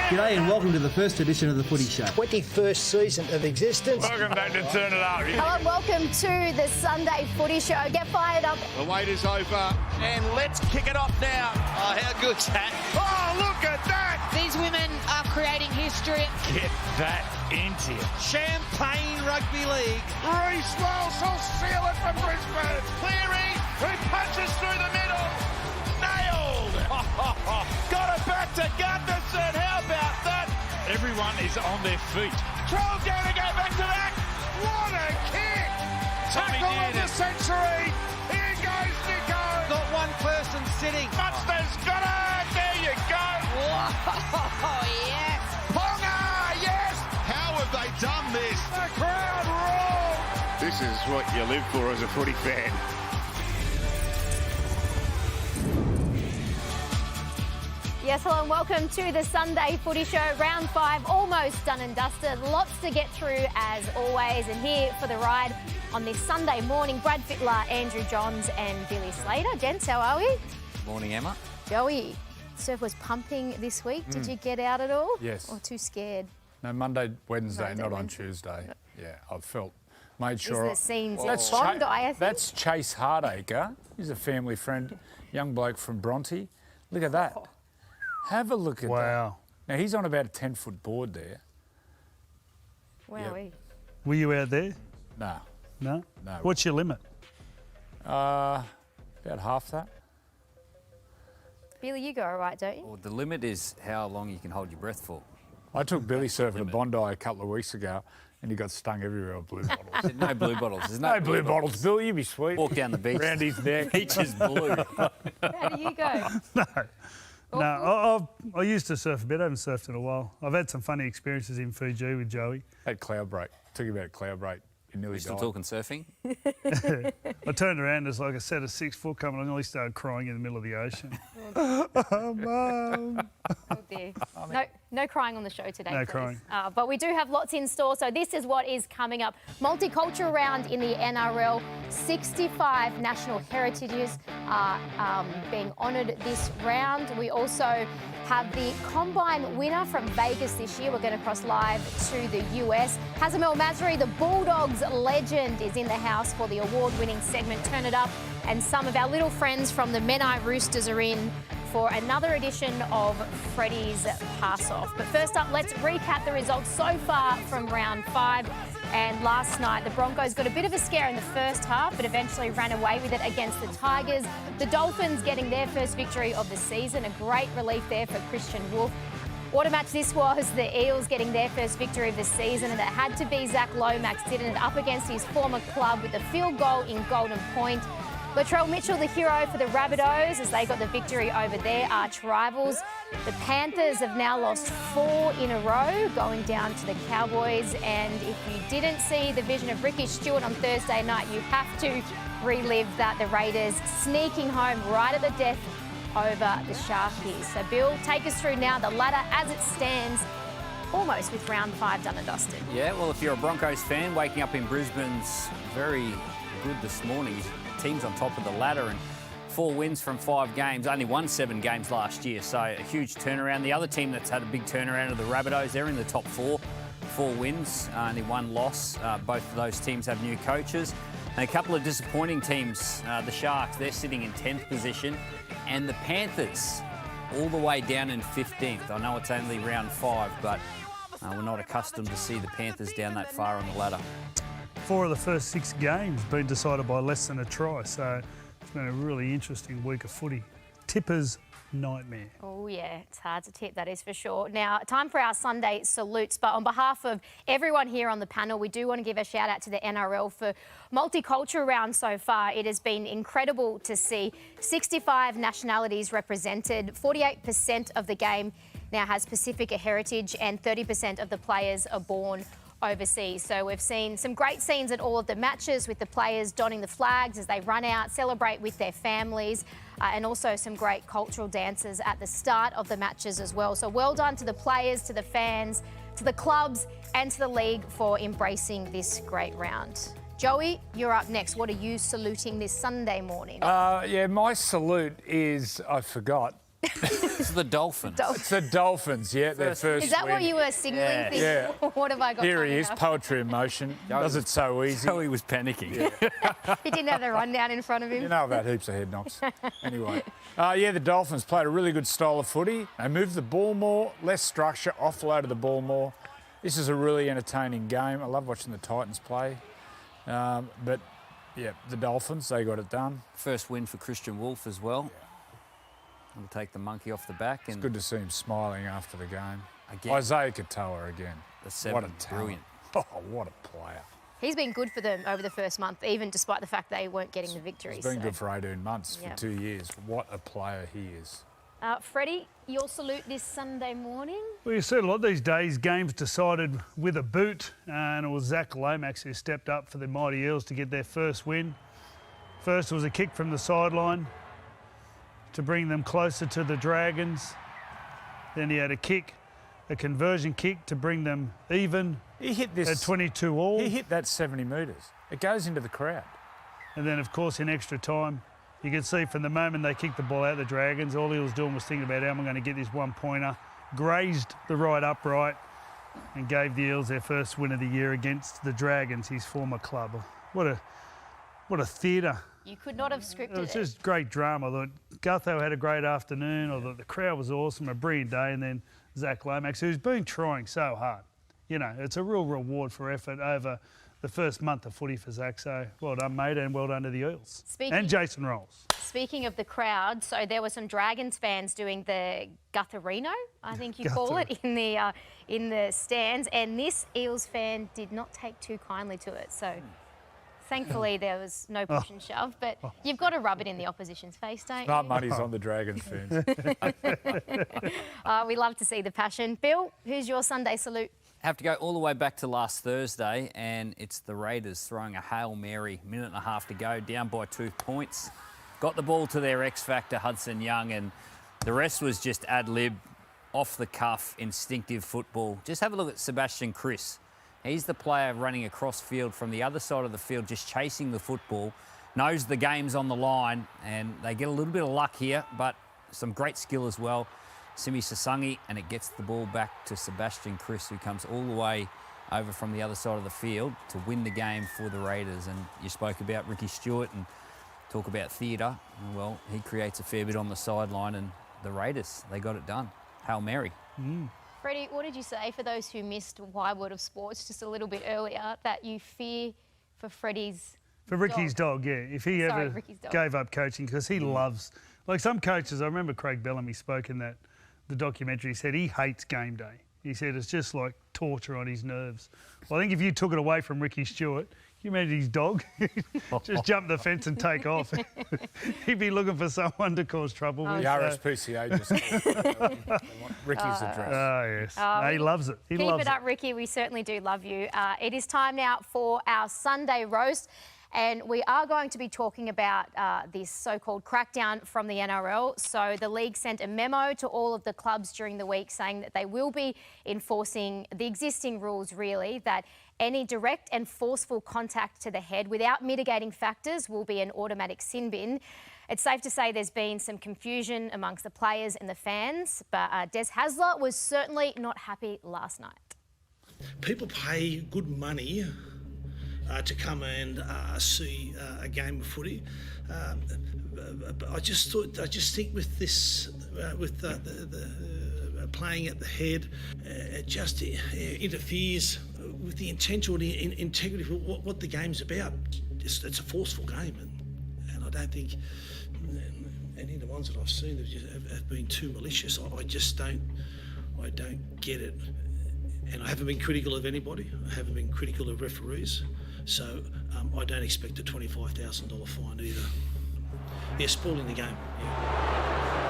G'day and welcome to the first edition of the Footy Show. 21st season of existence. Welcome back to Turn It Up. Hello and welcome to the Sunday Footy Show. Get fired up. The wait is over. And let's kick it off now. Oh, how good's that? Oh, look at that. These women are creating history. Get that into you. Champagne Rugby League. Reece Wells will seal it for Brisbane. Cleary, who punches through the middle. Nailed. Got it back to Gunderson. How about that? Everyone is on their feet. Troll going to go back to that. What a kick. Tommy Tackle of did the it. century. Here goes Nico. Got one person sitting. Buster's got it. There you go. Oh, yes. Ponga, yes. How have they done this? The crowd roar. This is what you live for as a footy fan. Yes, hello and welcome to the Sunday Footy Show. Round 5 almost done and dusted. Lots to get through as always. And here for the ride on this Sunday morning, Brad Fittler, Andrew Johns and Billy Slater. Gents, how are we? Morning, Emma. Joey, surf was pumping this week. Did you get out at all? Yes. Or too scared? No, Monday, Wednesday, Monday, not on Wednesday. Tuesday. Yeah, I've made Is sure. the scenes in That's Bondi, I think? That's Chase Hardacre. He's a family friend, young bloke from Bronte. Look at that. Have a look at that. Wow. Now, he's on about a 10-foot board there. Wowee. Were you out there? No, No? No. What's your limit? about half that. Billy, you go all right, don't you? Well, the limit is how long you can hold your breath for. I took Billy surfing at Bondi a couple of weeks ago and he got stung everywhere with blue bottles. No blue bottles. There's No blue bottles, Billy, you'd be sweet. Walk down the beach. Round his neck. Beach is blue. How do you go? No, I used to surf a bit. I haven't surfed in a while. I've had some funny experiences in Fiji with Joey. Had cloud break. Took him out cloud break. He nearly Still died. talking surfing? I turned around, there's like a set of 6 foot coming. I nearly started crying in the middle of the ocean. Oh, Mum. Oh dear. No crying on the show today, No please. crying. But we do have lots in store, so this is what is coming up. Multicultural round in the NRL. 65 national heritages are being honoured this round. We also have the Combine winner from Vegas this year. We're going to cross live to the US. Hazamel Masri, the Bulldogs legend, is in the house for the award-winning segment Turn It Up. And some of our little friends from the Menai Roosters are in for another edition of Freddie's Pass Off. But first up, let's recap the results so far from round 5. And last night, the Broncos got a bit of a scare in the first half, but eventually ran away with it against the Tigers. The Dolphins getting their first victory of the season. A great relief there for Christian Wolf. What a match this was. The Eels getting their first victory of the season, and it had to be Zach Lomax, didn't it, up against his former club with a field goal in Golden Point. Latrell Mitchell, the hero for the Rabbitohs, as they got the victory over their arch rivals. The Panthers have now lost 4 in a row, going down to the Cowboys. And if you didn't see the vision of Ricky Stewart on Thursday night, you have to relive that. The Raiders sneaking home right at the death over the Sharkies. So, Bill, take us through now the ladder as it stands, almost with round 5 done and dusted. Yeah, well, if you're a Broncos fan, waking up in Brisbane's very good this morning. Team's on top of the ladder and 4 wins from 5 games. Only won 7 games last year, so a huge turnaround. The other team that's had a big turnaround are the Rabbitohs. They're in the top 4. 4 wins, only 1 loss. Both of those teams have new coaches. And a couple of disappointing teams. The Sharks, they're sitting in 10th position. And the Panthers, all the way down in 15th. I know it's only round 5, but we're not accustomed to see the Panthers down that far on the ladder. 4 of the first 6 games been decided by less than a try, so it's been a really interesting week of footy. Tipper's nightmare. Oh, yeah, it's hard to tip, that is for sure. Now, time for our Sunday salutes, but on behalf of everyone here on the panel, we do want to give a shout out to the NRL for multicultural round so far. It has been incredible to see 65 nationalities represented. 48% of the game now has Pacifica heritage and 30% of the players are born overseas. So we've seen some great scenes at all of the matches with the players donning the flags as they run out, celebrate with their families, and also some great cultural dances at the start of the matches as well. So well done to the players, to the fans, to the clubs and to the league for embracing this great round. Joey, you're up next. What are you saluting this Sunday morning? Yeah, my salute is, I forgot, It's the Dolphins. It's the Dolphins, yeah, their first Is that win. what you were signalling? Yeah. What have I got? Here he coming is, up? poetry in motion. Does it so easy. So he was panicking. He didn't have the rundown in front of him. You know about heaps of head knocks. Anyway, the Dolphins played a really good style of footy. They moved the ball more, less structure, offloaded the ball more. This is a really entertaining game. I love watching the Titans play. But, yeah, the Dolphins, they got it done. First win for Christian Wolf as well. We'll take the monkey off the back. It's good to see him smiling after the game. Again. Isaiah Katoa again. The seven, what a talent. brilliant. Oh, what a player. He's been good for them over the first month, even despite the fact they weren't getting the victory. He's been good for 18 months, for 2 years. What a player he is. Freddie, your salute this Sunday morning? Well, you see a lot these days, games decided with a boot, and it was Zach Lomax who stepped up for the Mighty Eels to get their first win. First, it was a kick from the sideline to bring them closer to the Dragons. Then he had a conversion kick to bring them even. He hit this at 22 all. He hit that 70 metres. It goes into the crowd. And then, of course, in extra time, you can see from the moment they kicked the ball out, the Dragons, all he was doing was thinking about how am I going to get this one-pointer. Grazed the right upright and gave the Eels their first win of the year against the Dragons, his former club. What a theatre. You could not have scripted It was just great drama. I thought Gutho had a great afternoon. I thought the crowd was awesome, a brilliant day. And then Zach Lomax, who's been trying so hard. You know, it's a real reward for effort over the first month of footy for Zach. So well done, mate, and well done to the Eels. And Jason Rolls. Speaking of the crowd, so there were some Dragons fans doing the Gutherino, I think you call it, in the stands. And this Eels fan did not take too kindly to it. So thankfully, there was no push and shove, but you've got to rub it in the opposition's face, don't you? Not money's on the Dragons fans. We love to see the passion. Bill, who's your Sunday salute? Have to go all the way back to last Thursday, and it's the Raiders throwing a Hail Mary, minute and a half to go, down by 2 points. Got the ball to their X-factor, Hudson Young, and the rest was just ad-lib, off-the-cuff, instinctive football. Just have a look at Sebastian Chris. He's the player running across field from the other side of the field, just chasing the football, knows the game's on the line, and they get a little bit of luck here, but some great skill as well. Simi Sasungi, and it gets the ball back to Sebastian Chris, who comes all the way over from the other side of the field to win the game for the Raiders. And you spoke about Ricky Stewart and talk about theatre. Well, he creates a fair bit on the sideline, and the Raiders, they got it done. Hail Mary. Freddie, what did you say for those who missed Why Word of Sports just a little bit earlier, that you fear for Freddie's For Ricky's dog, yeah. If he ever gave up coaching, because he loves, like some coaches, I remember Craig Bellamy spoke in the documentary, he said he hates game day. He said it's just like torture on his nerves. Well, I think if you took it away from Ricky Stewart, can you imagine his dog? Just jump the fence and take off. He'd be looking for someone to cause trouble with. The RSPCA just Ricky's address. Oh, yes. He loves it. He loves Keep it up, Ricky. We certainly do love you. It is time now for our Sunday roast. And we are going to be talking about this so-called crackdown from the NRL. So the league sent a memo to all of the clubs during the week saying that they will be enforcing the existing rules, really, that any direct and forceful contact to the head without mitigating factors will be an automatic sin bin. It's safe to say there's been some confusion amongst the players and the fans, but Des Hasler was certainly not happy last night. People pay good money to come and see a game of footy. I just think with this, with the playing at the head, it just interferes with the integrity of what the game's about. It's a forceful game, and I don't think any of the ones that I've seen have been too malicious. I just don't get it, and I haven't been critical of anybody. I haven't been critical of referees. So I don't expect a $25,000 fine either. They're spoiling the game. Yeah.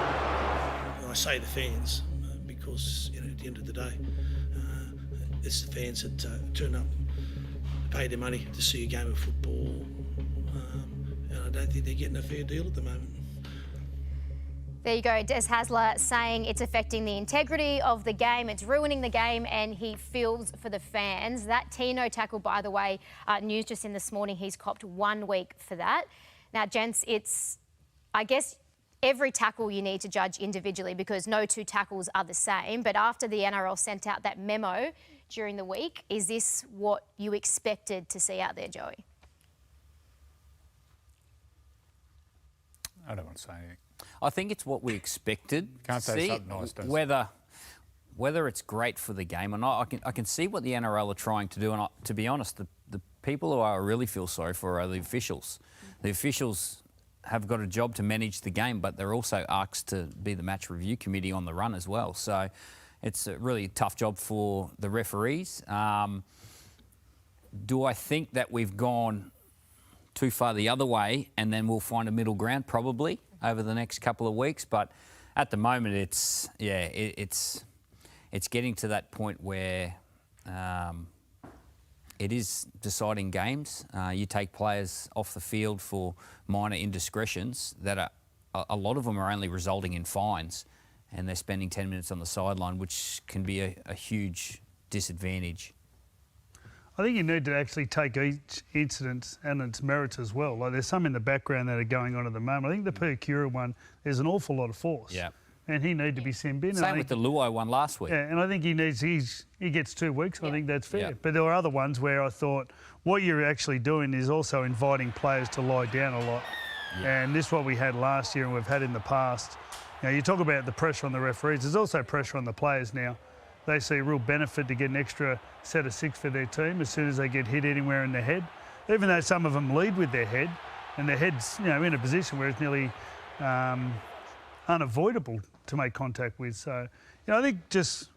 And I say the fans because at the end of the day, it's the fans that turn up, pay their money to see a game of football, and I don't think they're getting a fair deal at the moment. There you go, Des Hasler saying it's affecting the integrity of the game, it's ruining the game, and he feels for the fans. That Tino tackle, by the way, news just in this morning, he's copped 1 week for that. Now, gents, I guess every tackle you need to judge individually because no two tackles are the same. But after the NRL sent out that memo during the week, is this what you expected to see out there, Joey? I don't want to say anything. I think it's what we expected. Can't to say see. something nice, don't Whether it's great for the game or not, I can see what the NRL are trying to do. And to be honest, the people who I really feel sorry for are the officials. The officials have got a job to manage the game, but they're also asked to be the match review committee on the run as well. So it's a really tough job for the referees. Do I think that we've gone too far the other way and then we'll find a middle ground? Probably over the next couple of weeks. But at the moment, it's getting to that point where it is deciding games. You take players off the field for minor indiscretions that are, a lot of them are only resulting in fines, and they're spending 10 minutes on the sideline, which can be a huge disadvantage. I think you need to actually take each incident and its merits as well. Like there's some in the background that are going on at the moment. I think the Percura one, there's an awful lot of force. Yeah. And he needed to be sent in. Same with the Luai one last week. Yeah, and I think he gets 2 weeks. Yeah. I think that's fair. Yeah. But there were other ones where I thought what you're actually doing is also inviting players to lie down a lot. Yeah. And this is what we had last year and we've had in the past. You know, you talk about the pressure on the referees. There's also pressure on the players now. They see a real benefit to get an extra set of 6 for their team as soon as they get hit anywhere in the head. Even though some of them lead with their head, and their head's in a position where it's nearly unavoidable to make contact with. So, I think just,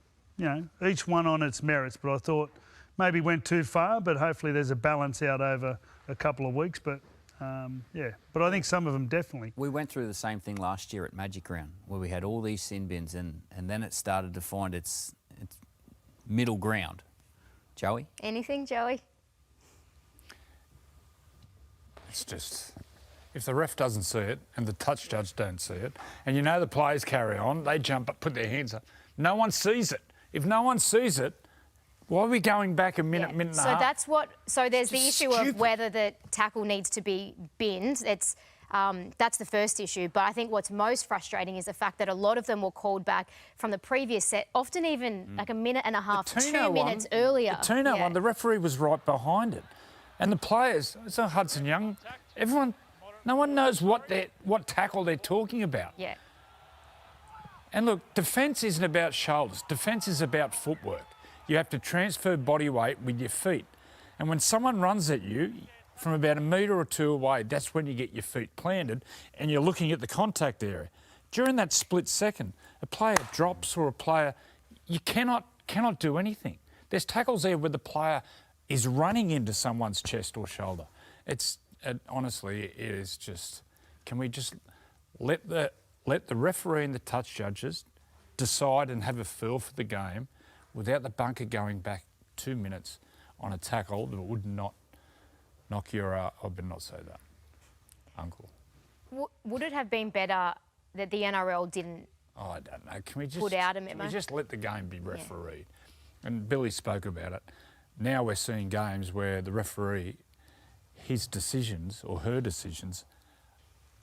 each one on its merits. But I thought maybe went too far, but hopefully there's a balance out over a couple of weeks. But, but I think some of them definitely. We went through the same thing last year at Magic Round where we had all these sin bins and then it started to find its middle ground. Joey? Anything, Joey? It's just, if the ref doesn't see it and the touch judge don't see it, and the players carry on, they jump up, put their hands up. No one sees it. If no one sees it, why are we going back a minute, minute and a half? So there's the issue of whether the tackle needs to be binned. That's the first issue. But I think what's most frustrating is the fact that a lot of them were called back from the previous set, often even like a minute and a half, 2 minutes earlier. The Tino one, the referee was right behind it. And the players, so Hudson Young, no one knows what tackle they're talking about. Yeah. And look, defence isn't about shoulders. Defence is about footwork. You have to transfer body weight with your feet. And when someone runs at you from about a metre or 2 away, that's when you get your feet planted and you're looking at the contact area. During that split second, a player drops or you cannot do anything. There's tackles there where the player is running into someone's chest or shoulder. Honestly, it is just, can we just let the referee and the touch judges decide and have a feel for the game without the bunker going back 2 minutes on a tackle that would not knock your I better not say that, uncle. Would it have been better that the NRL didn't I don't know. Can we just put out a memo? Can we just let the game be refereed? Yeah. And Billy spoke about it. Now we're seeing games where the referee, his decisions or her decisions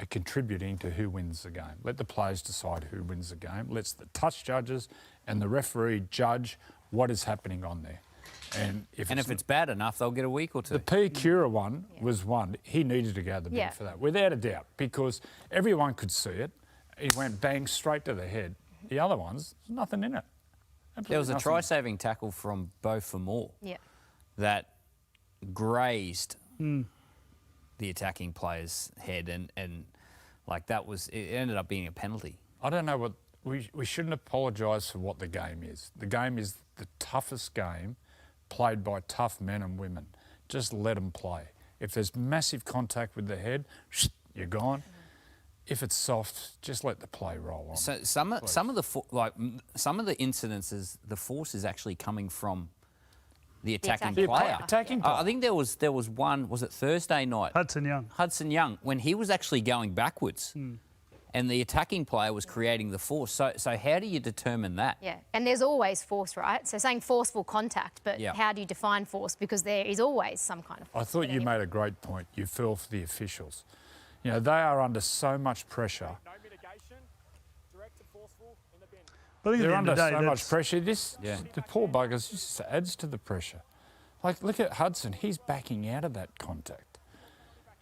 are contributing to who wins the game. Let the players decide who wins the game. Let the touch judges and the referee judge what is happening on there. And if it's bad enough, they'll get a week or two. The Percura one was one. He needed to go to the bin for that, without a doubt, because everyone could see it. He went bang straight to the head. The other ones, there's nothing in it. Absolutely there was a nothing. Try-saving tackle from Beau Fermor that grazed the attacking player's head, and like that was, it ended up being a penalty. I don't know what we shouldn't apologise for what the game is. The game is the toughest game played by tough men and women. Just let them play. If there's massive contact with the head, you're gone. If it's soft, just let the play roll on. So some of the incidences, the force is actually coming from the attacking player. Attacking player. I think there was one. Was it Thursday night? Hudson Young, when he was actually going backwards, and the attacking player was creating the force. So how do you determine that? Yeah, and there's always force, right? So saying forceful contact, but how do you define force? Because there is always some kind of force. I thought you made a great point. You fell for the officials. They are under so much pressure I think They're at the end under of the day, so much pressure. Yeah. The poor buggers just adds to the pressure. Like, look at Hudson. He's backing out of that contact.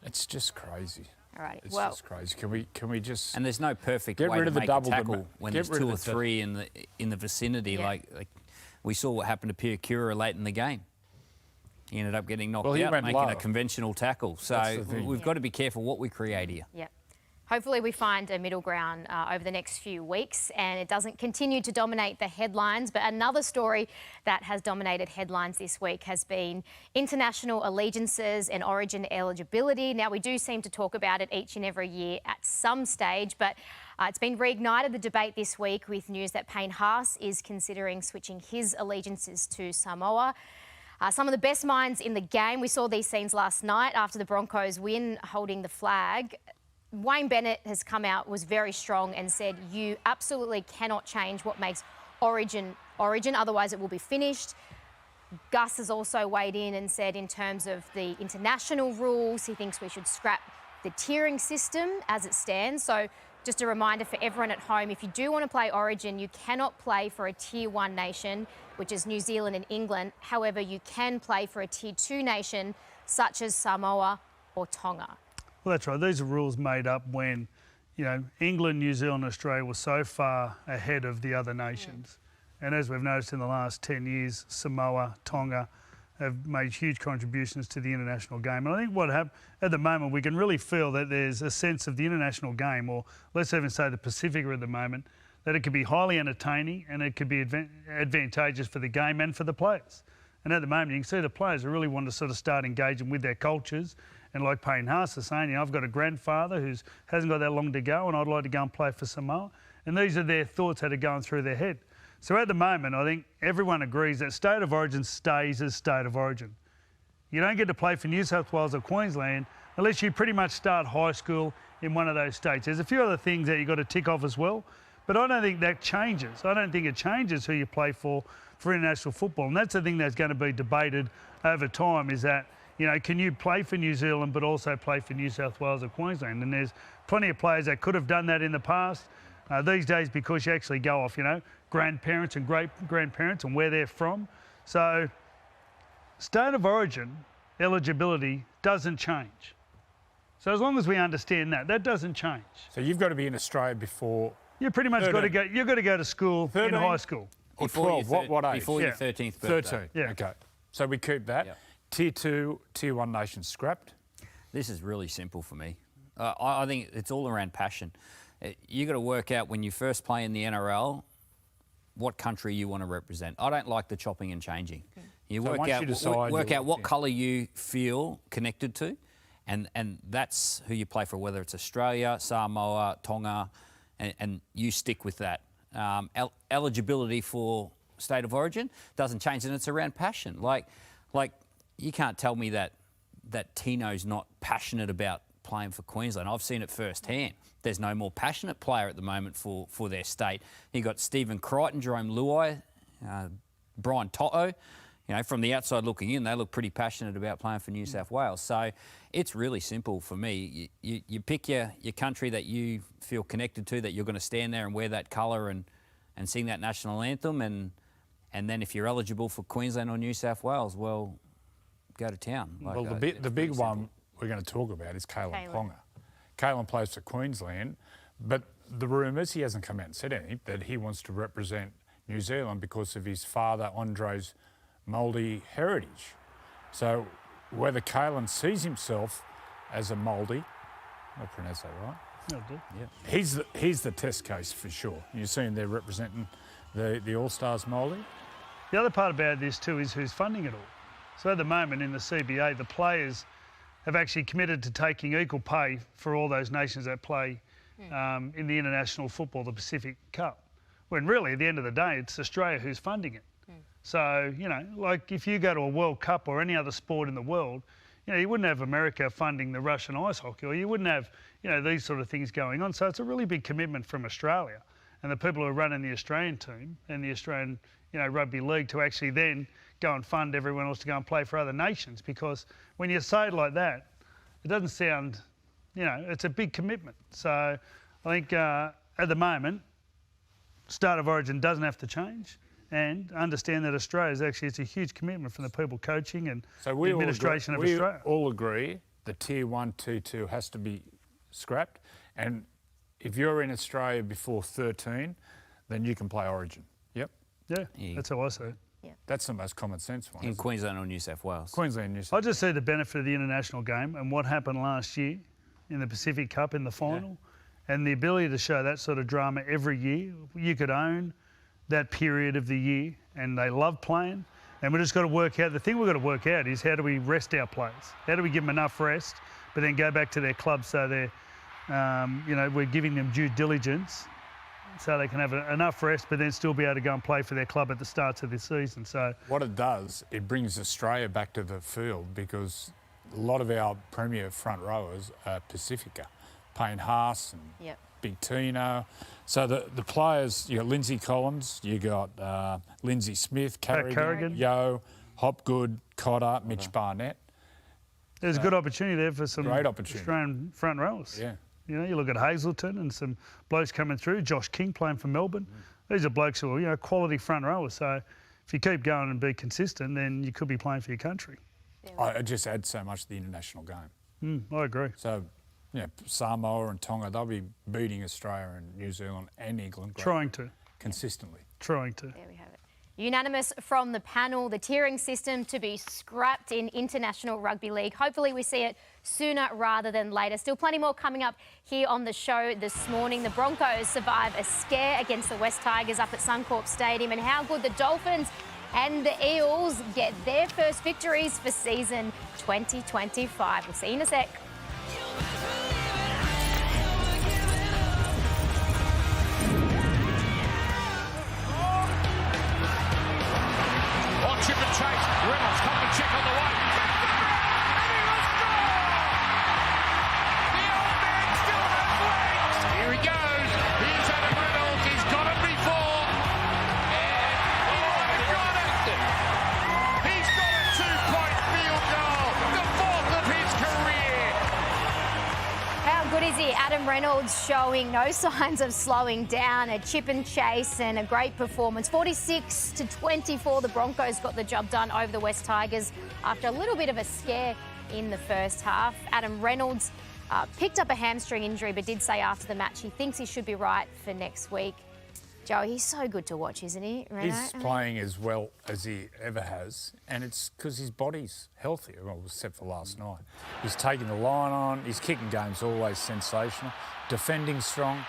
It's just crazy. All right. It's Well, just crazy. Can we just... And there's no perfect Get way rid to of the make double a tackle demand. when Get there's rid two of or the three in the vicinity. Yeah. Like we saw what happened to Piakura late in the game. He ended up getting knocked Well, he out, went making low. a conventional tackle. That's So the thing. we've got to be careful what we create here. yeah. Hopefully we find a middle ground over the next few weeks and it doesn't continue to dominate the headlines. But another story that has dominated headlines this week has been international allegiances and origin eligibility. Now, we do seem to talk about it each and every year at some stage, but it's been reignited, the debate this week, with news that Payne Haas is considering switching his allegiances to Samoa. Some of the best minds in the game, we saw these scenes last night after the Broncos win, holding the flag. Wayne Bennett has come out, was very strong and said, you absolutely cannot change what makes origin, otherwise it will be finished. Gus has also weighed in and said in terms of the international rules, he thinks we should scrap the tiering system as it stands. So just a reminder for everyone at home, if you do want to play origin, you cannot play for a Tier 1 nation, which is New Zealand and England. However, you can play for a Tier 2 nation, such as Samoa or Tonga. Well, that's right. These are rules made up when, England, New Zealand, Australia were so far ahead of the other nations. And as we've noticed in the last 10 years, Samoa, Tonga have made huge contributions to the international game. And I think what happened at the moment, we can really feel that there's a sense of the international game, or let's even say the Pacific at the moment, that it could be highly entertaining and it could be advantageous for the game and for the players. And at the moment, you can see the players who really want to sort of start engaging with their cultures. And like Payne Haas is saying, I've got a grandfather who hasn't got that long to go and I'd like to go and play for Samoa. And these are their thoughts that are going through their head. So at the moment, I think everyone agrees that state of origin stays as state of origin. You don't get to play for New South Wales or Queensland unless you pretty much start high school in one of those states. There's a few other things that you've got to tick off as well, but I don't think that changes. I don't think it changes who you play for international football. And that's the thing that's going to be debated over time, is that, can you play for New Zealand but also play for New South Wales or Queensland? And there's plenty of players that could have done that in the past. These days, because you actually go off, grandparents and great-grandparents and where they're from. So state of origin eligibility doesn't change. So as long as we understand that doesn't change. So you've got to be in Australia before... You pretty much got to go. You've got to go to school 13? in high school. Or Before 12, what age? Before your 13th birthday. 13, Yeah. okay. So we keep that. Yep. Tier 2, Tier 1 nations scrapped. This is really simple for me. I think it's all around passion. You got to work out when you first play in the NRL what country you want to represent. I don't like the chopping and changing. You So work once out you decide work you out what like- colour you feel connected to, and that's who you play for. Whether it's Australia, Samoa, Tonga, and you stick with that. Eligibility for state of origin doesn't change, and it's around passion. Like you can't tell me that Tino's not passionate about playing for Queensland. I've seen it firsthand. There's no more passionate player at the moment for their state. You got Stephen Crichton, Jerome Luai, Brian Toto. From the outside looking in, they look pretty passionate about playing for New South Wales. So it's really simple for me. You pick your country that you feel connected to, that you're going to stand there and wear that colour and sing that national anthem. And then if you're eligible for Queensland or New South Wales, well, go to town. Well, the big one we're going to talk about is Kalen Ponga. Kalen plays for Queensland, but the rumours, he hasn't come out and said anything, that he wants to represent New Zealand because of his father Andre's Māori heritage. So whether Kalen sees himself as a Māori, I pronounce that right? No, I do. Yeah. He's the test case for sure. You're seeing they're representing the All-Stars Māori. The other part about this too is who's funding it all. So at the moment in the CBA, the players have actually committed to taking equal pay for all those nations that play in the international football, the Pacific Cup. When really, at the end of the day, it's Australia who's funding it. So, like if you go to a World Cup or any other sport in the world, you wouldn't have America funding the Russian ice hockey, or you wouldn't have, these sort of things going on. So it's a really big commitment from Australia and the people who are running the Australian team and the Australian, Rugby League to actually then go and fund everyone else to go and play for other nations. Because when you say it like that, it doesn't sound, it's a big commitment. So I think at the moment, start of Origin doesn't have to change, and understand that Australia is actually, it's a huge commitment from the people coaching and the administration of Australia. We all agree the Tier 1, Tier 2 has to be scrapped, and if you're in Australia before 13, then you can play Origin. Yep. Yeah, that's how I see it. That's the most common sense one. In Queensland or New South Wales. Queensland and New South I just see the benefit of the international game and what happened last year in the Pacific Cup in the final, and the ability to show that sort of drama every year. You could own that period of the year, and they love playing. And we've just got to work out. The thing we've got to work out is how do we rest our players? How do we give them enough rest, but then go back to their club so they're, we're giving them due diligence, so they can have enough rest, but then still be able to go and play for their club at the starts of this season. So what it does, it brings Australia back to the field, because a lot of our premier front rowers are Pacifica, Payne Haas and Big Tino. So the players, you got Lindsay Collins, you got Lindsay Smith, Carrigan, Yo, Hopgood, Cotter, Mitch Barnett. There's a good opportunity there for some great opportunity. Australian front rowers. Yeah. You know, you look at Hazelton and some blokes coming through, Josh King playing for Melbourne. These are blokes who are, quality front rowers. So if you keep going and be consistent, then you could be playing for your country. I just add so much to the international game. I agree. So, Samoa and Tonga, they'll be beating Australia and New Zealand and England. Trying to. Consistently. Trying to. There we have it. Unanimous from the panel, the tiering system to be scrapped in International Rugby League. Hopefully we see it sooner rather than later. Still plenty more coming up here on the show this morning. The Broncos survive a scare against the West Tigers up at Suncorp Stadium, and how good the Dolphins and the Eels get their first victories for season 2025. We'll see you in a sec. Chip and chase. Reynolds coming to check on the way. And he was gone! The old man still has legs. Here he goes. Here's Adam Reynolds. He's got it before. And he might have got it. He's got a 2-point field goal. The 4th of his career. How good is he? Adam Reynolds showing no signs of slowing down. A chip and chase and a great performance. 46-24, the Broncos got the job done over the West Tigers after a little bit of a scare in the first half. Adam Reynolds picked up a hamstring injury, but did say after the match he thinks he should be right for next week. Joe, he's so good to watch, isn't he? He's playing as well as he ever has, and it's because his body's healthy, well, except for last night. He's taking the line on, his kicking game's always sensational, defending strong.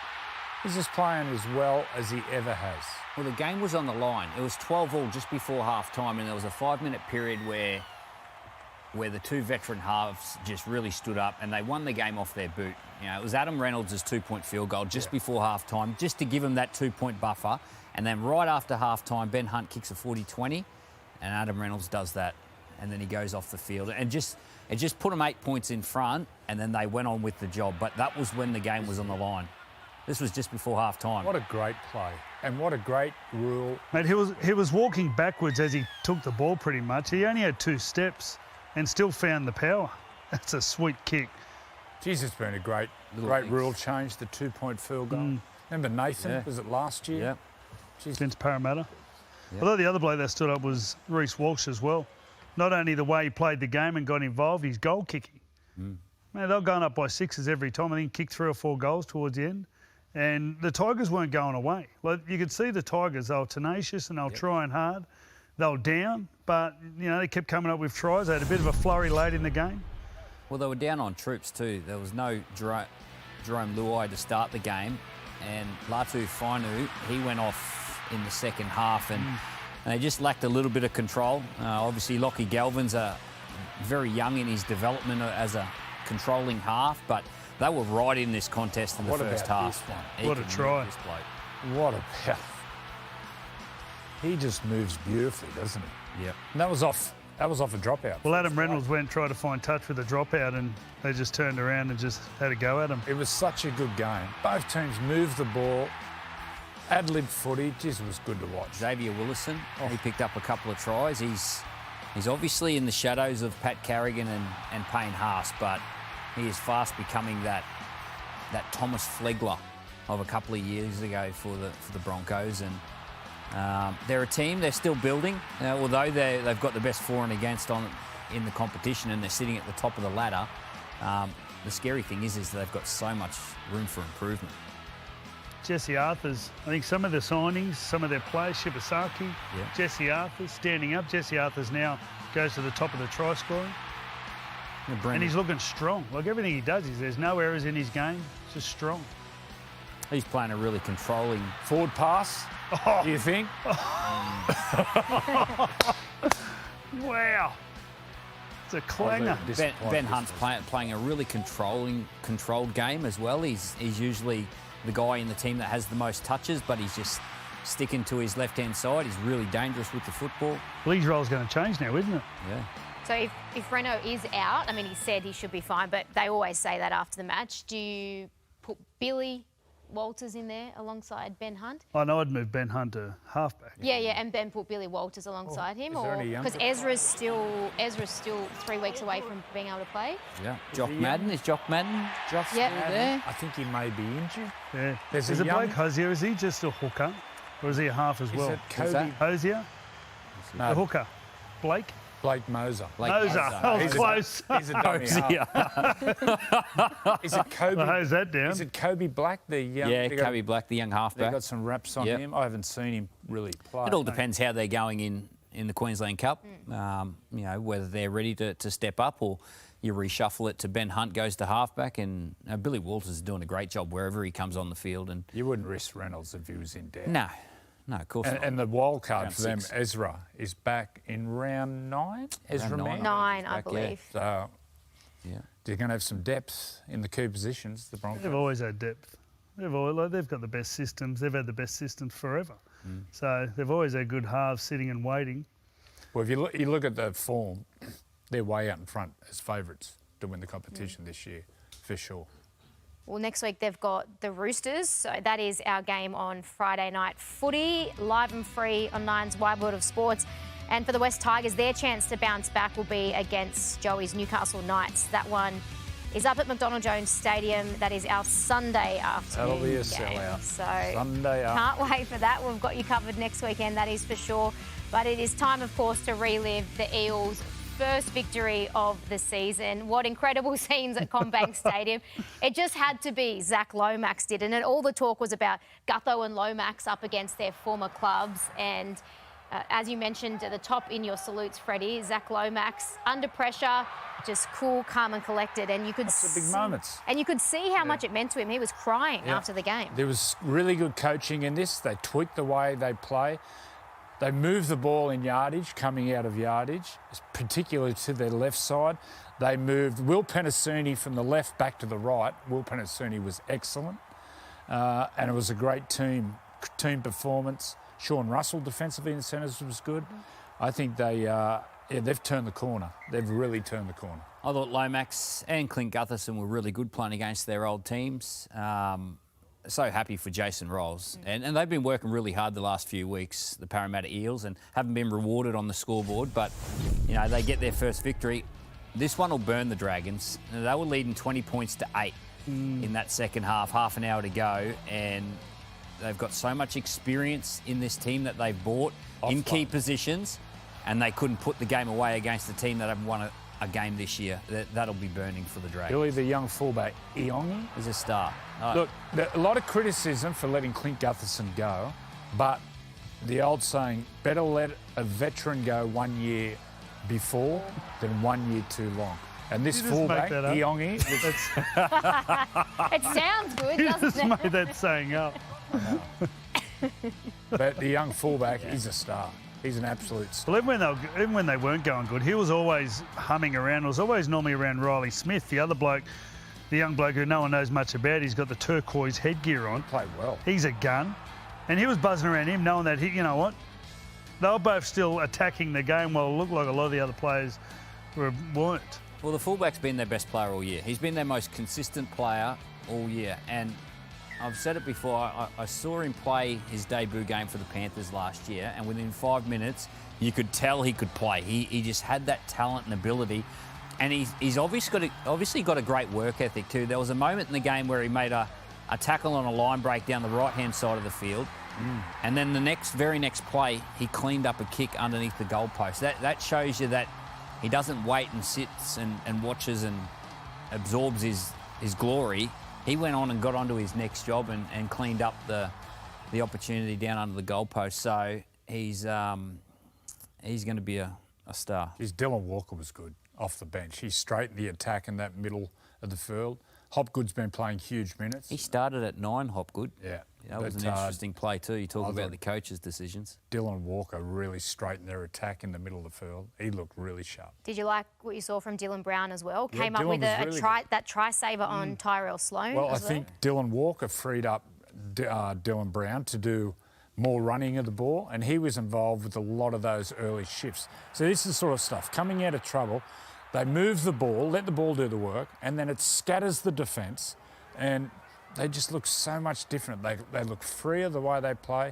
He's just playing as well as he ever has. Well, the game was on the line. It was 12-all just before half-time, and there was a 5-minute period where the two veteran halves just really stood up and they won the game off their boot. It was Adam Reynolds' 2-point field goal just before half-time, just to give him that 2-point buffer. And then right after half-time, Ben Hunt kicks a 40-20, and Adam Reynolds does that, and then he goes off the field. And it just put them 8 points in front, and then they went on with the job. But that was when the game was on the line. This was just before half-time. What a great play, and what a great rule. Mate, he was walking backwards as he took the ball pretty much. He only had 2 steps and still found the power. That's a sweet kick. Geez, it's been a great rule change, the 2-point field goal. Remember Nathan, was it last year? Yeah. Against Parramatta. Although the other bloke that stood up was Reece Walsh as well. Not only the way he played the game and got involved, his goal kicking. Man, they were going up by 6s every time. I think he kicked 3 or 4 goals towards the end. And the Tigers weren't going away. Like, you could see the Tigers, they were tenacious and they were trying hard. They were down, but, they kept coming up with tries. They had a bit of a flurry late in the game. Well, they were down on troops too. There was no Jerome Luai to start the game, and Latu Fainu, he went off in the second half, and they just lacked a little bit of control. Obviously, Lockie Galvin's very young in his development as a controlling half, but they were right in this contest in the first half. What a try. What about... He just moves beautifully, doesn't he? Yeah. And that was off a dropout. Well, Adam Reynolds went and tried to find touch with a dropout, and they just turned around and just had a go at him. It was such a good game. Both teams moved the ball, ad-lib footy. Just was good to watch. Xavier Willison, he picked up a couple of tries. He's obviously in the shadows of Pat Carrigan and Payne Haas, but he is fast becoming that Thomas Flegler of a couple of years ago for the Broncos, and they're a team. They're still building, although they've got the best for and against in the competition, and they're sitting at the top of the ladder. The scary thing is that they've got so much room for improvement. Jesse Arthur's, I think some of the signings, some of their players, Shibasaki, Jesse Arthur's standing up. Jesse Arthur's now goes to the top of the try scoring. And he's looking strong. Like everything he does, there's no errors in his game. It's just strong. He's playing a really controlling forward pass, do you think? Wow. It's a clanger. Ben Hunt's playing a really controlled game as well. He's usually the guy in the team that has the most touches, but he's just sticking to his left-hand side. He's really dangerous with the football. Well, his role's going to change now, isn't it? Yeah. So if Reno is out, I mean, he said he should be fine, but they always say that after the match. Do you put Billy Walters in there alongside Ben Hunt? I know I'd move Ben Hunt to halfback. Yeah, and Ben put Billy Walters alongside him, or because Ezra's still 3 weeks away from being able to play. Yeah, Jock Madden is Jock Madden. Jock's there. I think he may be injured. Yeah. There's a bloke Hosier. Is he just a hooker, or is he a half as well? Is it Cody Hosier? No. The hooker. Blake Moser. Moser. I was close. He's a dummy half. Is it Kobe? Well, how's that down? Is it Kobe Black, the young? Kobe Black, the young halfback. They've got some raps on him. I haven't seen him really play. It all depends how they're going in the Queensland Cup. Whether they're ready to step up, or you reshuffle it to Ben Hunt goes to halfback, and Billy Walters is doing a great job wherever he comes on the field. And you wouldn't risk Reynolds if he was in doubt. No, of course not. And the wild card for them, 6. Ezra, is back in round 9. Ezra round 9, I believe. So, they're going to have some depth in the key positions, the Broncos. They've always had depth. They've got the best systems. They've had the best systems forever. So they've always had good halves sitting and waiting. Well, if you look at the form, they're way out in front as favourites to win the competition this year, for sure. Well, next week they've got the Roosters, so that is our game on Friday night footy, live and free on Nine's Wide World of Sports. And for the West Tigers, their chance to bounce back will be against Joey's Newcastle Knights. That one is up at McDonald Jones Stadium. That is our Sunday afternoon. That'll be a game. sellout. So Sunday can't wait for that. We've got you covered next weekend, that is for sure. But it is time, of course, to relive the Eels' first victory of the season. What incredible scenes at CommBank Stadium. It just had to be. Zach Lomax did, and all the talk was about Gutho and Lomax up against their former clubs. And as you mentioned at the top in your salutes, Freddie, Zach Lomax under pressure, just cool, calm and collected. And you could see big moments. And you could see how much it meant to him. He was crying after the game. There was really good coaching in this. They tweaked the way they play. They moved the ball in yardage, coming out of yardage, particularly to their left side. They moved Will Penasuni from the left back to the right. Will Penasuni was excellent. And it was a great team performance. Sean Russell defensively in the centres was good. I think they've turned the corner. They've really turned the corner. I thought Lomax and Clint Gutherson were really good playing against their old teams. So happy for Jason Rolls. And they've been working really hard the last few weeks, the Parramatta Eels, and haven't been rewarded on the scoreboard. But, they get their first victory. This one will burn the Dragons. They were leading 20 points to 8 in that second half an hour to go. And they've got so much experience in this team that they've bought in key positions, and they couldn't put the game away against a team that haven't won a game this year. That'll be burning for the Dragons. Billy, the young fullback, Iongi, is a star. Look, a lot of criticism for letting Clint Gutherson go, but the old saying, better let a veteran go 1 year before than 1 year too long. And this fullback, Iongi... It sounds good, You doesn't just it? made that saying up. But the young fullback is a star. He's an absolute star. Well, even when they weren't going good, he was always humming around. It was always normally around Riley Smith, the other bloke, the young bloke who no one knows much about. He's got the turquoise headgear on. Played well. He's a gun. And he was buzzing around him, knowing that, you know what, they were both still attacking the game while it looked like a lot of the other players weren't. Well, the fullback's been their best player all year. He's been their most consistent player all year. And I've said it before, I saw him play his debut game for the Panthers last year, and within 5 minutes, you could tell he could play. He just had that talent and ability. And he's obviously got a great work ethic too. There was a moment in the game where he made a a tackle on a line break down the right-hand side of the field. And then the very next play, he cleaned up a kick underneath the goalpost. That shows you that he doesn't wait and sits and watches and absorbs his glory. He went on and got onto his next job and cleaned up the opportunity down under the goalpost. So he's going to be a star. Dylan Walker was good off the bench. He straightened the attack in that middle of the field. Hopgood's been playing huge minutes. He started at 9, Hopgood. Yeah. That was an interesting play too. You talk about the coach's decisions. Dylan Walker really straightened their attack in the middle of the field. He looked really sharp. Did you like what you saw from Dylan Brown as well? Yeah, Came up Dylan with was really that try saver on Tyrell Sloan. Well, I think Dylan Walker freed up Dylan Brown to do more running of the ball, and he was involved with a lot of those early shifts. So this is the sort of stuff. Coming out of trouble, they move the ball, let the ball do the work, and then it scatters the defence, and they just look so much different. They look freer the way they play.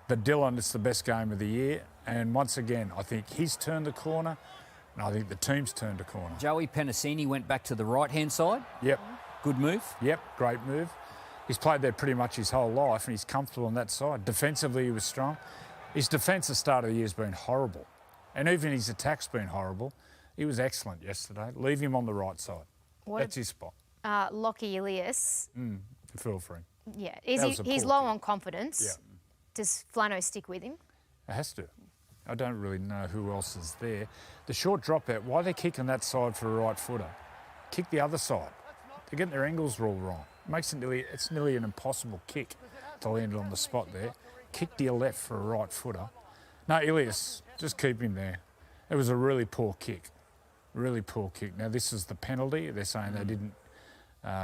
But Dylan, it's the best game of the year. And once again, I think he's turned the corner, and I think the team's turned a corner. Joey Penasini went back to the right-hand side. Yep. Good move. Yep, great move. He's played there pretty much his whole life, and he's comfortable on that side. Defensively, he was strong. His defence at the start of the year has been horrible. And even his attack's been horrible. He was excellent yesterday. Leave him on the right side. That's his spot. Lockie Ilias. Feel free. Yeah. He's low on confidence. Yeah. Does Flano stick with him? It has to. I don't really know who else is there. The short drop out, why are they kicking that side for a right footer? Kick the other side. They're getting their angles all wrong. It's nearly an impossible kick to land it on the spot there. Kick to your left for a right footer. No, Ilias, just keep him there. It was a really poor kick. Really poor kick. Now, this is the penalty. They're saying they didn't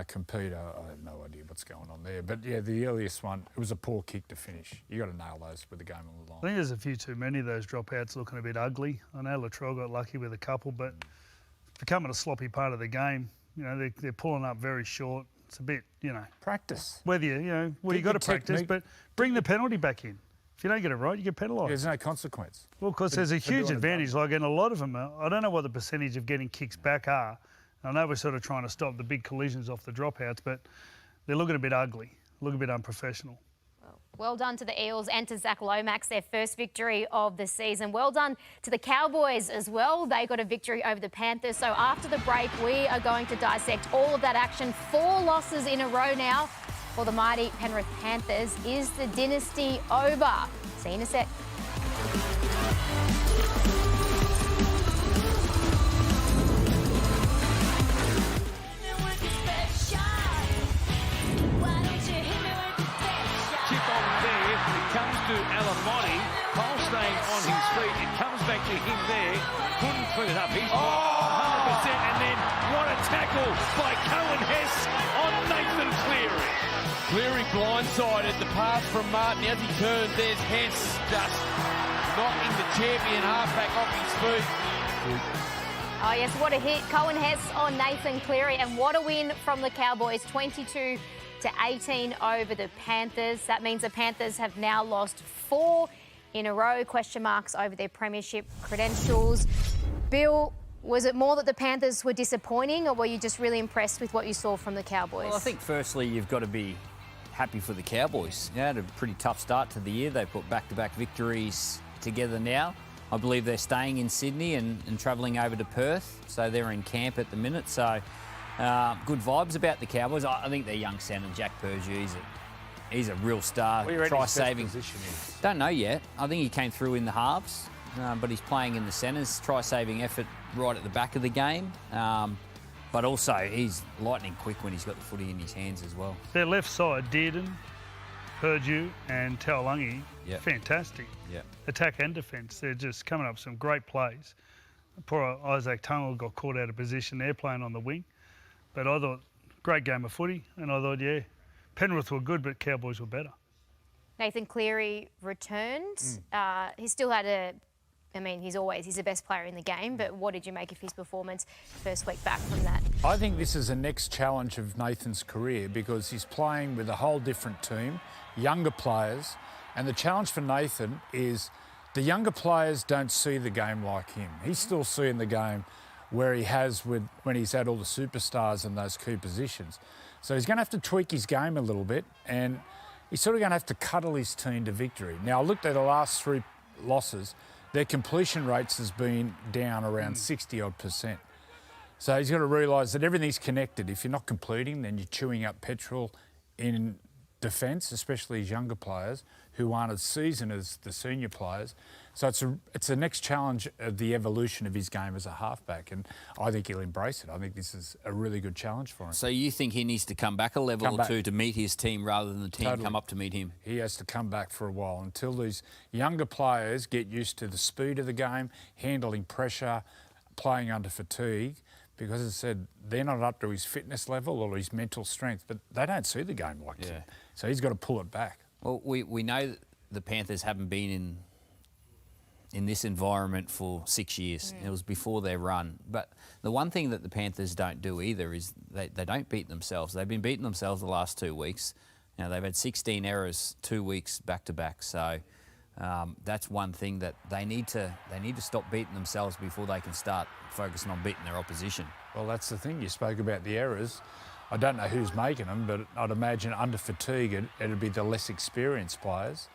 compete. I have no idea what's going on there. But, yeah, the earliest one, it was a poor kick to finish. You got to nail those with the game on the line. I think there's a few too many of those dropouts looking a bit ugly. I know Latrell got lucky with a couple, but it's becoming a sloppy part of the game. You know, they're pulling up very short. It's a bit, practice. Whether you got to practice, but bring the penalty back in. If you don't get it right, you get penalised. There's no consequence. Well, because there's a huge advantage. Like, and a lot of them, I don't know what the percentage of getting kicks back are. I know we're sort of trying to stop the big collisions off the dropouts, but they're looking a bit ugly, look a bit unprofessional. Well done to the Eels and to Zach Lomax, their first victory of the season. Well done to the Cowboys as well. They got a victory over the Panthers. So after the break, we are going to dissect all of that action. 4 losses in a row now for the mighty Penrith Panthers. Is the dynasty over? See you in a sec. Comes to Alamotti. Cole staying on his feet. It comes back to him there. Couldn't clean it up. He's 100%. And then what a tackle by Cohen Hess on Nathan Cleary. Cleary blindsided. The pass from Martin. As he turns, there's Hess just knocking the champion halfback off his feet. Oh, yes, what a hit. Cohen Hess on Nathan Cleary. And what a win from the Cowboys. 22-18 over the Panthers. That means the Panthers have now lost 4 in a row. Question marks over their premiership credentials. Bill, was it more that the Panthers were disappointing, or were you just really impressed with what you saw from the Cowboys? Well, I think firstly you've got to be happy for the Cowboys. They had a pretty tough start to the year. They put back-to-back victories together now. I believe they're staying in Sydney and travelling over to Perth, so they're in camp at the minute. So good vibes about the Cowboys. I think their young centre, Jack Purgey, he's a real star. Try-saving. Don't know yet. I think he came through in the halves, but he's playing in the centres. Try-saving effort right at the back of the game. But also, he's lightning quick when he's got the footy in his hands as well. Their left side, Dearden, Purdue and Taulagi, fantastic. Yep. Attack and defence. They're just coming up with some great plays. Poor Isaac Tungle got caught out of position there playing on the wing. But I thought, great game of footy. And I thought, Penrith were good, but Cowboys were better. Nathan Cleary returned. He still had he's the best player in the game, but what did you make of his performance first week back from that? I think this is the next challenge of Nathan's career because he's playing with a whole different team, younger players, and the challenge for Nathan is the younger players don't see the game like him. He's still seeing the game where he has when he's had all the superstars in those key positions. So he's going to have to tweak his game a little bit, and he's sort of going to have to cuddle his team to victory. Now, I looked at the last 3 losses. Their completion rates has been down around 60-odd%. So he's got to realise that everything's connected. If you're not completing, then you're chewing up petrol in defence, especially as younger players who aren't as seasoned as the senior players. So it's the next challenge of the evolution of his game as a halfback, and I think he'll embrace it. I think this is a really good challenge for him. So you think he needs to come back a level or two to meet his team rather than the team come up to meet him? He has to come back for a while until these younger players get used to the speed of the game, handling pressure, playing under fatigue. Because, as I said, they're not up to his fitness level or his mental strength, but they don't see the game like him. So he's got to pull it back. Well, we know that the Panthers haven't been in this environment for 6 years. It was before their run. But the one thing that the Panthers don't do either is they don't beat themselves. They've been beating themselves the last 2 weeks. Now, they've had 16 errors 2 weeks back-to-back. So that's one thing that they need to stop beating themselves before they can start focusing on beating their opposition. Well, that's the thing. You spoke about the errors. I don't know who's making them, but I'd imagine under fatigue, it'd be the less experienced players.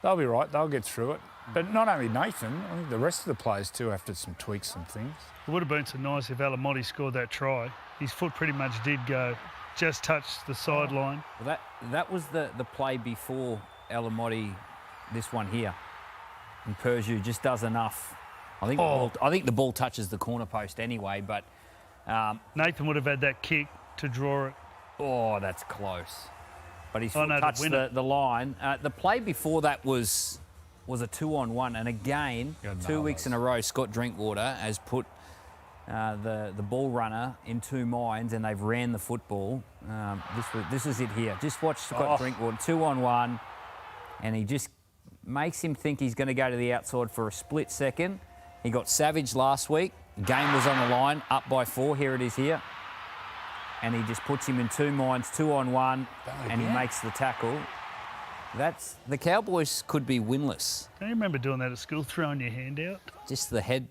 They'll be right. They'll get through it. But not only Nathan, I think the rest of the players too have to some tweaks and things. It would have been so nice if Alamotti scored that try. His foot pretty much did go, just touched the sideline. Well, that was the play before Alamotti, this one here. And Persiu just does enough. I think the ball touches the corner post anyway, but... Nathan would have had that kick to draw it. Oh, that's close. But he's touched the line. The play before that was a 2-on-1, and again, 2 weeks in a row, Scott Drinkwater has put the ball runner in 2 minds, and they've ran the football. This is it here. Just watch Scott Drinkwater, 2-on-1, and he just makes him think he's going to go to the outside for a split second. He got savaged last week. Game was on the line, up by 4. Here it is here. And he just puts him in 2 minds, 2-on-1, and he makes the tackle. The Cowboys could be winless. Don't you remember doing that at school, throwing your hand out? Just the head.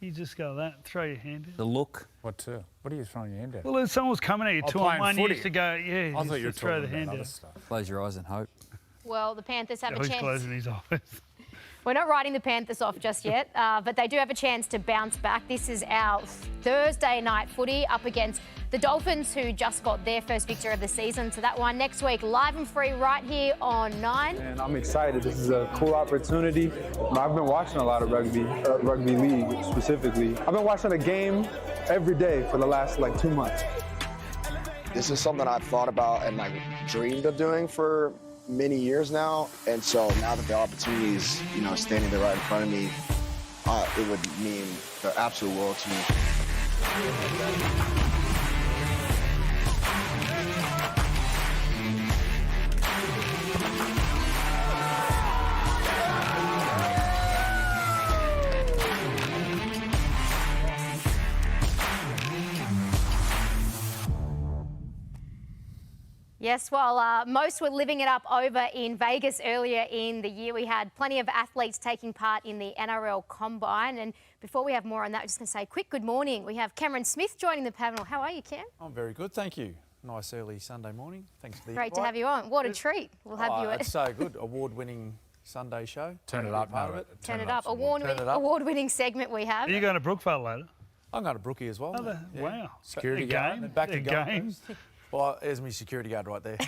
You just go that, throw your hand out. The look. What are you throwing your hand out? Well, if someone was coming at you 2-on-1, you used to go, I thought you were throw the talking hand about out. other stuff. Close your eyes and hope. Well, the Panthers have a He's chance. closing his eyes. We're not writing the Panthers off just yet, but they do have a chance to bounce back. This is our Thursday night footy up against the Dolphins, who just got their first victory of the season. So that one next week, live and free right here on 9. And I'm excited. This is a cool opportunity. I've been watching a lot of rugby league specifically. I've been watching a game every day for the last 2 months. This is something I've thought about and dreamed of doing for many years now, and so now that the opportunity is, standing there right in front of me, it would mean the absolute world to me. Yes, well, most were living it up over in Vegas earlier in the year. We had plenty of athletes taking part in the NRL Combine. And before we have more on that, I'm just going to say a quick good morning. We have Cameron Smith joining the panel. How are you, Cam? I'm very good, thank you. Nice early Sunday morning. Thanks for the Great to have you on. What a treat. We'll have you. It's so good. Award-winning Sunday show. Turn it up, part of it. Turn it up. Award-winning segment we have. Are you going to Brookvale later? I'm going to Brookie as well. Wow. Security guard. Back to games. Well, there's my security guard right there.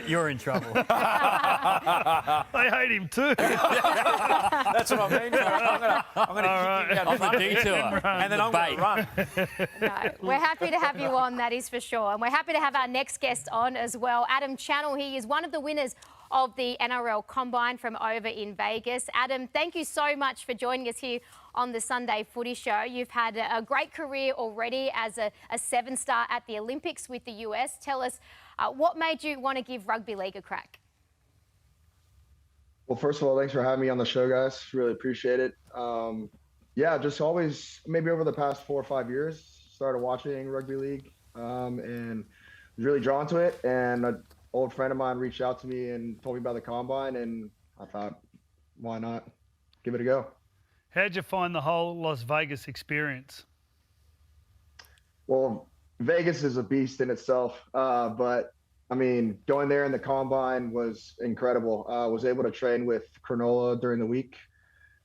You're in trouble. I hate him too. That's what I mean. I'm going to kick him down on the detour. And then I'm going to run. No, we're happy to have you on, that is for sure. And we're happy to have our next guest on as well. Adam Channell, he is one of the winners of the NRL Combine from over in Vegas. Adam, thank you so much for joining us here on the Sunday Footy Show. You've had a great career already as a 7-star at the Olympics with the US. Tell us, what made you want to give rugby league a crack? Well, first of all, thanks for having me on the show, guys. Really appreciate it. Just always, maybe over the past 4 or 5 years, started watching rugby league and was really drawn to it. And an old friend of mine reached out to me and told me about the Combine, and I thought, why not give it a go? How'd you find the whole Las Vegas experience? Well, Vegas is a beast in itself. But I mean, going there in the combine was incredible. Was able to train with Cronulla during the week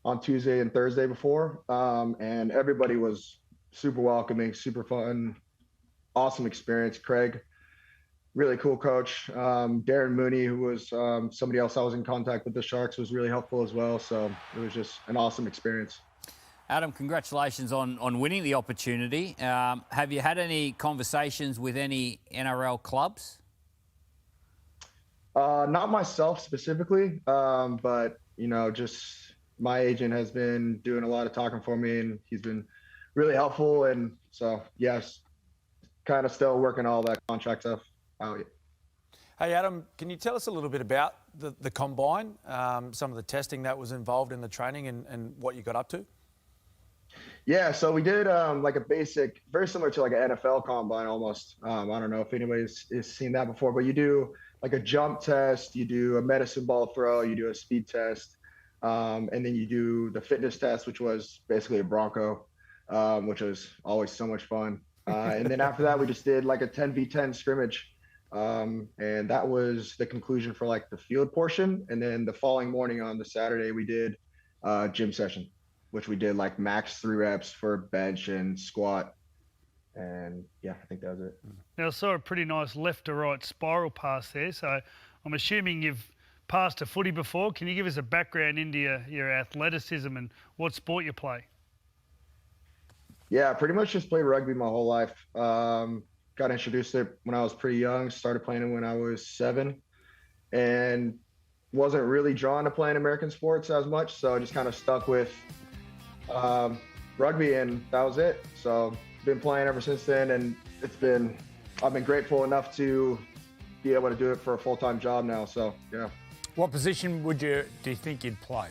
on Tuesday and Thursday before. And everybody was super welcoming, super fun, awesome experience. Craig, really cool coach. Darren Mooney, who was somebody else I was in contact with the Sharks, was really helpful as well. So it was just an awesome experience. Adam, congratulations on winning the opportunity. Have you had any conversations with any NRL clubs? Not myself specifically, but, you know, just my agent has been doing a lot of talking for me, and he's been really helpful. And so, yes, kind of still working all that contract stuff out. Hey, Adam, can you tell us a little bit about the combine, some of the testing that was involved in the training and what you got up to? Yeah, so we did like a basic, very similar to like an NFL combine almost. I don't know if anybody's seen that before, but you do like a jump test, you do a medicine ball throw, you do a speed test, and then you do the fitness test, which was basically a Bronco, which was always so much fun. And then after that, we just did like a 10v10 scrimmage. And that was the conclusion for like the field portion. And then the following morning on the Saturday, we did a gym session, which we did like max 3 reps for bench and squat. And yeah, I think that was it. Now I saw a pretty nice left to right spiral pass there. So I'm assuming you've passed a footy before. Can you give us a background into your athleticism and what sport you play? Yeah, pretty much just played rugby my whole life. Got introduced to it when I was pretty young, started playing it when I was 7, and wasn't really drawn to playing American sports as much. So I just kind of stuck with rugby, and that was it. So been playing ever since then, and I've been grateful enough to be able to do it for a full-time job now. So yeah. What position do you think you'd play?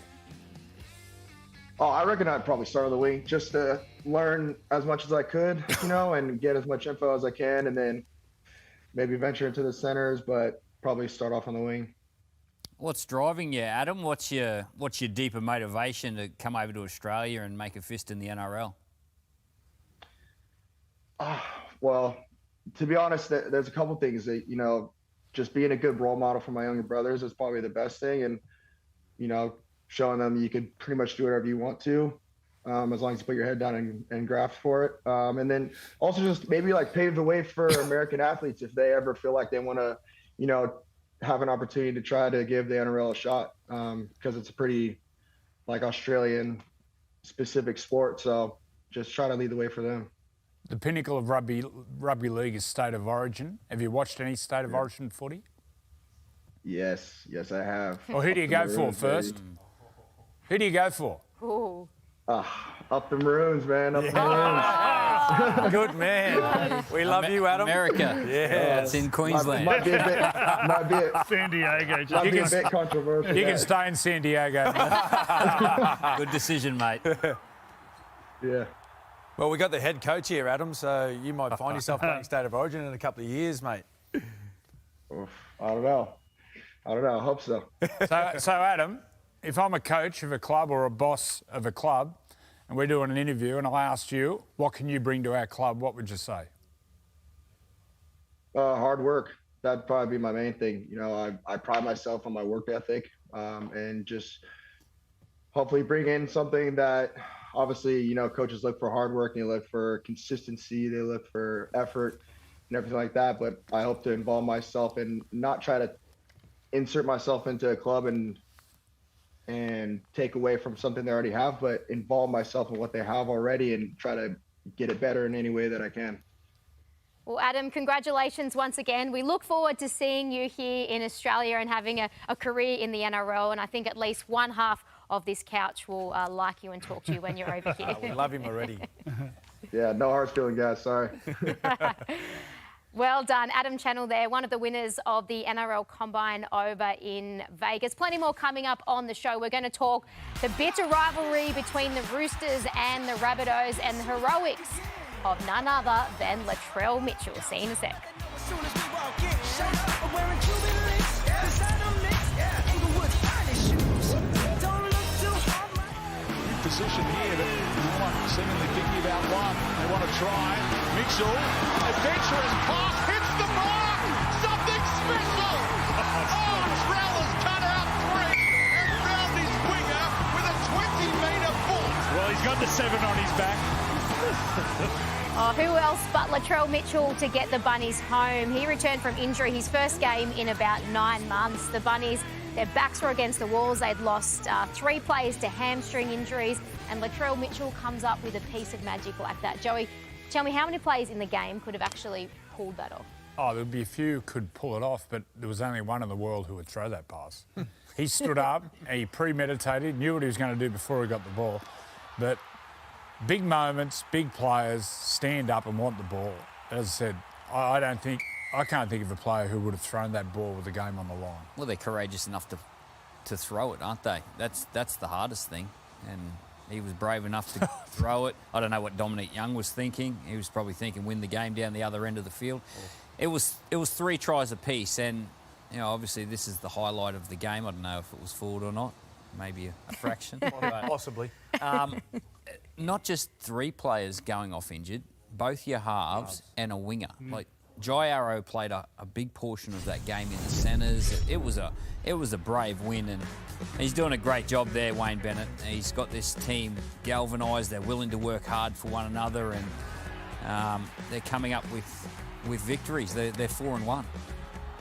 Oh, I reckon I'd probably start on the wing just to learn as much as I could, you know, and get as much info as I can, and then maybe venture into the centers, but probably start off on the wing. What's driving you, Adam? What's your deeper motivation to come over to Australia and make a fist in the NRL? Well, to be honest, there's a couple things that, you know, just being a good role model for my younger brothers is probably the best thing. And, you know, showing them you could pretty much do whatever you want to, as long as you put your head down and graft for it. And then also just maybe like pave the way for American athletes if they ever feel like they want to, you know, have an opportunity to try to give the NRL a shot, because it's a pretty like Australian specific sport. So just try to lead the way for them. The pinnacle of rugby league is State of Origin. Have you watched any State of Origin footy? Yes, I have. Well, who do you go for first? Who do you go for? Ooh. Up the Maroons, man. Up the Maroons. Good man. We love you, Adam. America. Yeah, it's in Queensland. Might be a San Diego. Might be a bit controversial. You can stay in San Diego. Good decision, mate. Yeah. Well, we got the head coach here, Adam, so you might find yourself playing State of Origin in a couple of years, mate. Oof, I don't know. I hope so. So Adam, if I'm a coach of a club or a boss of a club and we're doing an interview and I asked you, what can you bring to our club, what would you say? Hard work. That'd probably be my main thing. You know, I pride myself on my work ethic, and just hopefully bring in something that obviously, you know, coaches look for hard work, and they look for consistency, they look for effort and everything like that. But I hope to involve myself and not try to insert myself into a club and take away from something they already have, but involve myself in what they have already and try to get it better in any way that I can. Well, Adam, congratulations once again. We look forward to seeing you here in Australia and having a career in the NRL, and I think at least one half of this couch will like you and talk to you when you're over here. We love him already. Yeah, no hard feeling, guys. Sorry. Well done. Adam Channel there, one of the winners of the NRL Combine over in Vegas. Plenty more coming up on the show. We're going to talk the bitter rivalry between the Roosters and the Rabbitohs and the heroics of none other than Latrell Mitchell. See you in a sec. position here, but no one seemingly thinking about one. They want to try. Mitchell, adventurous pass, hits the mark. Something special. Oh, Trellis cut out 3 and found his winger with a 20-metre foot. Well, he's got the 7 on his back. Oh, who else but Latrell Mitchell to get the Bunnies home? He returned from injury, his first game in about 9 months. The Bunnies, their backs were against the walls. They'd lost 3 players to hamstring injuries, and Latrell Mitchell comes up with a piece of magic like that. Joey, tell me, how many players in the game could have actually pulled that off? Oh, there'd be a few could pull it off, but there was only one in the world who would throw that pass. He stood up, he premeditated, knew what he was going to do before he got the ball. But big moments, big players stand up and want the ball. As I said, I can't think of a player who would have thrown that ball with the game on the line. Well, they're courageous enough to throw it, aren't they? That's the hardest thing. And he was brave enough to throw it. I don't know what Dominic Young was thinking. He was probably thinking win the game down the other end of the field. It was 3 tries apiece, and obviously this is the highlight of the game. I don't know if it was forward or not. Maybe a fraction. Possibly. Not just 3 players going off injured, both your halves and a winger. Like Jai Arrow played a big portion of that game in the centres. It was a brave win, and he's doing a great job there, Wayne Bennett. He's got this team galvanised. They're willing to work hard for one another, and they're coming up with victories. They're 4-1.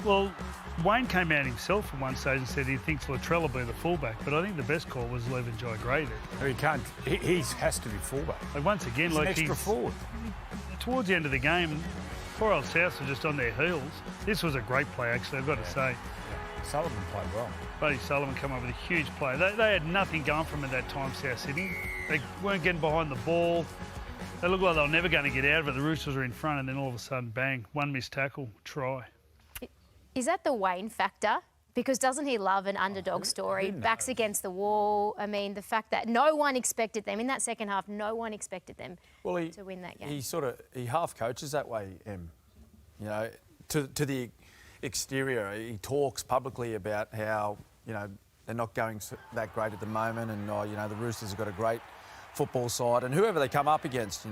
Well, Wayne came out himself at one stage and said he thinks Latrell will be the fullback, but I think the best call was leaving Jai Gray there. He can't. He has to be fullback. Like once again, he's like an extra forward. Towards the end of the game, poor old South were just on their heels. This was a great play, actually, I've got to say. Yeah. Sullivan played well. Buddy Sullivan come up with a huge play. They had nothing going from them at that time, South Sydney. They weren't getting behind the ball. They looked like they were never going to get out of it. The Roosters were in front, and then all of a sudden, bang, one missed tackle, try. Is that the Wayne factor? Because doesn't he love an underdog story? Backs against the wall. I mean, the fact that no one expected them in that second half, no one expected them to win that game. He half coaches that way, Em. To the exterior, he talks publicly about how they're not going that great at the moment, and the Roosters have got a great football side, and whoever they come up against,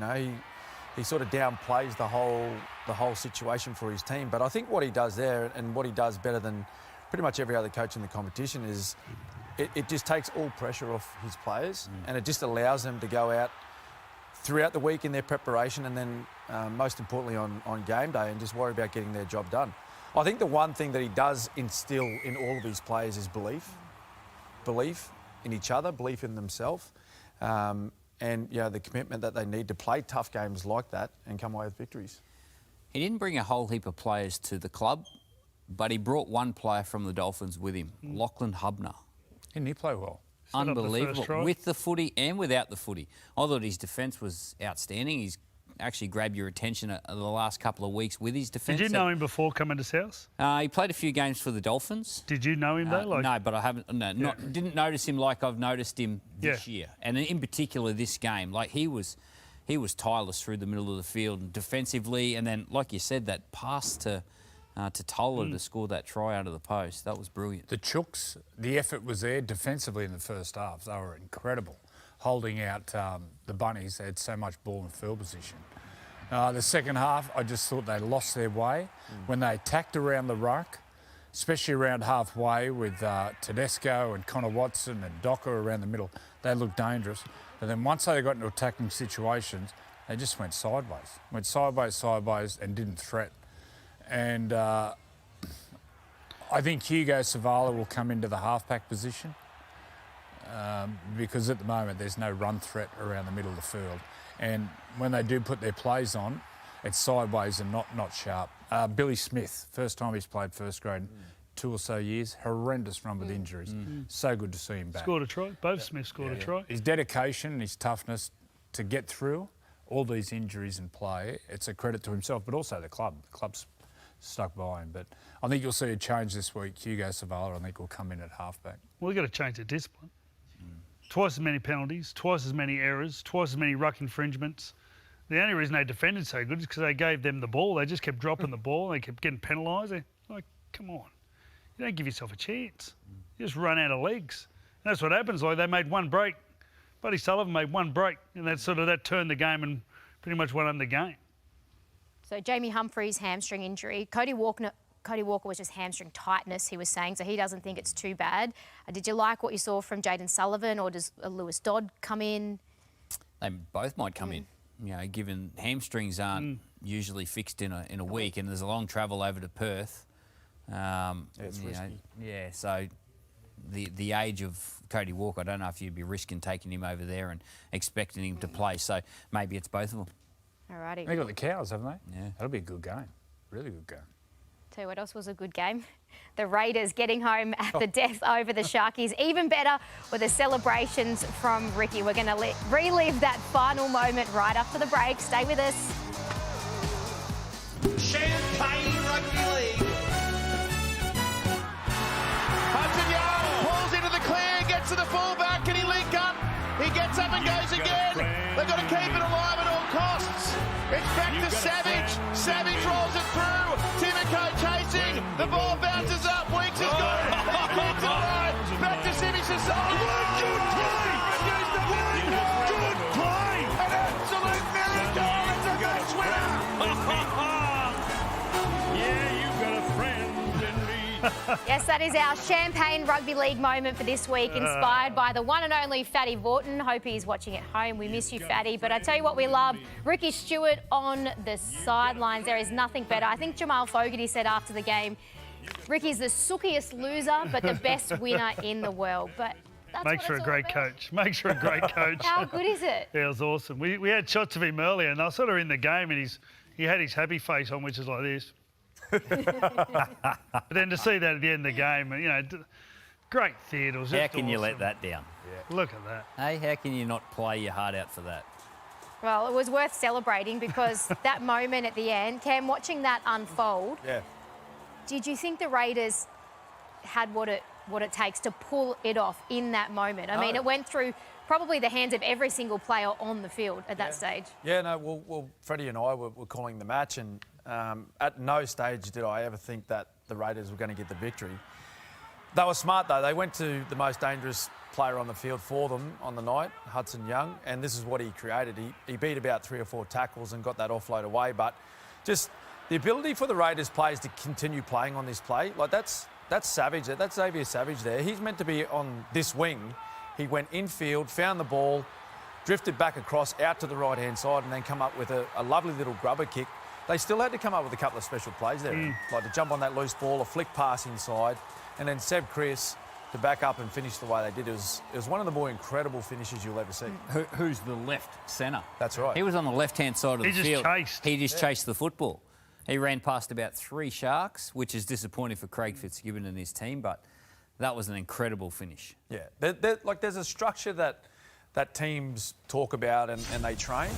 he sort of downplays the whole situation for his team. But I think what he does there, and what he does better than pretty much every other coach in the competition, is it just takes all pressure off his players, and it just allows them to go out throughout the week in their preparation, and then most importantly on game day, and just worry about getting their job done. I think the one thing that he does instill in all of his players is belief in each other, belief in themselves. And the commitment that they need to play tough games like that and come away with victories. He didn't bring a whole heap of players to the club, but he brought one player from the Dolphins with him, Lachlan Hubner. Didn't he play well? Unbelievable, with the footy and without the footy. I thought his defence was outstanding. He's actually grabbed your attention the last couple of weeks with his defence. Did you know him before coming to South? He played a few games for the Dolphins. Did you know him though? No, but I haven't. No, didn't notice him like I've noticed him this year, and in particular this game. Like he was tireless through the middle of the field defensively, and then, like you said, that pass to Toller to score that try out of the post. That was brilliant. The Chooks, the effort was there defensively in the first half. They were incredible, holding out the Bunnies. They had so much ball and field position. The second half, I just thought they lost their way. When they attacked around the ruck, especially around halfway with Tedesco and Connor Watson and Docker around the middle, they looked dangerous. But then once they got into attacking situations, they just went sideways. Went sideways, and didn't threat. And I think Hugo Savala will come into the halfback position because at the moment there's no run threat around the middle of the field. And when they do put their plays on, it's sideways and not sharp. Billy Smith, first time he's played first grade, 2 or so years, horrendous run with injuries. So good to see him back. Scored a try. Both Smiths scored a try. His dedication and his toughness to get through all these injuries and play, it's a credit to himself, but also the club. The club's stuck by him. But I think you'll see a change this week. Hugo Savala, I think, will come in at halfback. Well, we've got to change the discipline. Twice as many penalties, twice as many errors, twice as many ruck infringements. The only reason they defended so good is because they gave them the ball. They just kept dropping the ball. They kept getting penalised. Like, come on. You don't give yourself a chance. You just run out of legs. And that's what happens. Like, they made one break. Buddy Sullivan made one break, and that turned the game and pretty much won the game. So Jamie Humphries' hamstring injury. Cody Walker was just hamstring tightness, he was saying, so he doesn't think it's too bad. Did you like what you saw from Jaden Sullivan, or does Lewis Dodd come in? They both might come in, given hamstrings aren't usually fixed in a week, and there's a long travel over to Perth. It's risky. So the age of Cody Walker, I don't know if you'd be risking taking him over there and expecting him to play. So maybe it's both of them. Alrighty. They got the Cows, haven't they? Yeah. That'll be a good game. Really good game. Tell you what else was a good game. The Raiders getting home at the death over the Sharkies. Even better with the celebrations from Ricky. We're going to relive that final moment right after the break. Stay with us. Champagne Rugby League. Hudson Young pulls into the clear, gets to the fullback. Can he link up? He gets up and goes again. They've got to keep it alive at all costs. It's back to Savage. Savage rolls it through. Timico chasing. The ball bounces up. Weeks has got it. He keeps it alive. Back to Simi Sasaki. Good play. Good play. An absolute miracle. It's a match winner. Yeah, you've got a friend in me. Yes, that is our Champagne Rugby League moment for this week, inspired by the one and only Fatty Vaughton. Hope he's watching at home. We miss you, Fatty. But I tell you what we love, Ricky Stewart on the sidelines. There is nothing better. I think Jamal Fogarty said after the game, Ricky's the sookiest loser, but the best winner in the world. But that's Makes for a great coach. Makes for a great coach. How good is it? Yeah, it was awesome. We had shots of him earlier, and I was sort of in the game, and he had his happy face on, which is like this. But then to see that at the end of the game, great theatre. How can you let that down? Yeah. Look at that. Hey, how can you not play your heart out for that? Well, it was worth celebrating because that moment at the end, Cam, watching that unfold, did you think the Raiders had what it takes to pull it off in that moment? I mean, it went through probably the hands of every single player on the field at that stage. Yeah, no, well, Freddie and I were calling the match, and at no stage did I ever think that the Raiders were going to get the victory. They were smart, though. They went to the most dangerous player on the field for them on the night, Hudson Young, and this is what he created. He beat about 3 or 4 tackles and got that offload away, but just the ability for the Raiders players to continue playing on this play, like that's Savage. That's Xavier Savage there. He's meant to be on this wing. He went infield, found the ball, drifted back across out to the right-hand side and then come up with a lovely little grubber kick. They still had to come up with a couple of special plays there, like to jump on that loose ball, a flick pass inside, and then Seb Chris to back up and finish the way they did. It was one of the more incredible finishes you'll ever see. Who's the left centre? That's right. He was on the left-hand side of the field. He just chased the football. He ran past about 3 Sharks, which is disappointing for Craig Fitzgibbon and his team, but that was an incredible finish. Yeah, there's a structure that teams talk about and they train.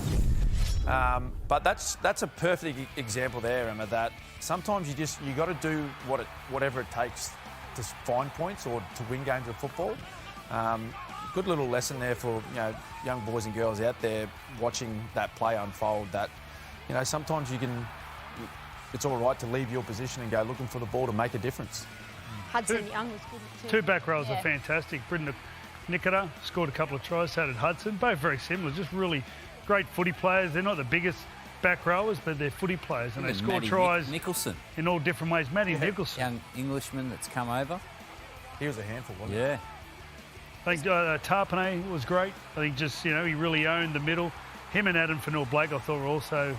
But that's a perfect example there, Emma, that sometimes you got to do whatever it takes to find points or to win games of football. Good little lesson there for young boys and girls out there watching that play unfold. That sometimes it's all right to leave your position and go looking for the ball to make a difference. Hudson Young was good too. Two back rows are fantastic. Brendan Nicola scored a couple of tries, so did Hudson. Both very similar, just really great footy players. They're not the biggest back rowers, but they're footy players, and they score tries Nicholson in all different ways. Matty Nicholson, young Englishman that's come over. He was a handful, wasn't he? Yeah. I think Tarpanay was great. I think just he really owned the middle. Him and Adam Fanil-Blake, I thought, were also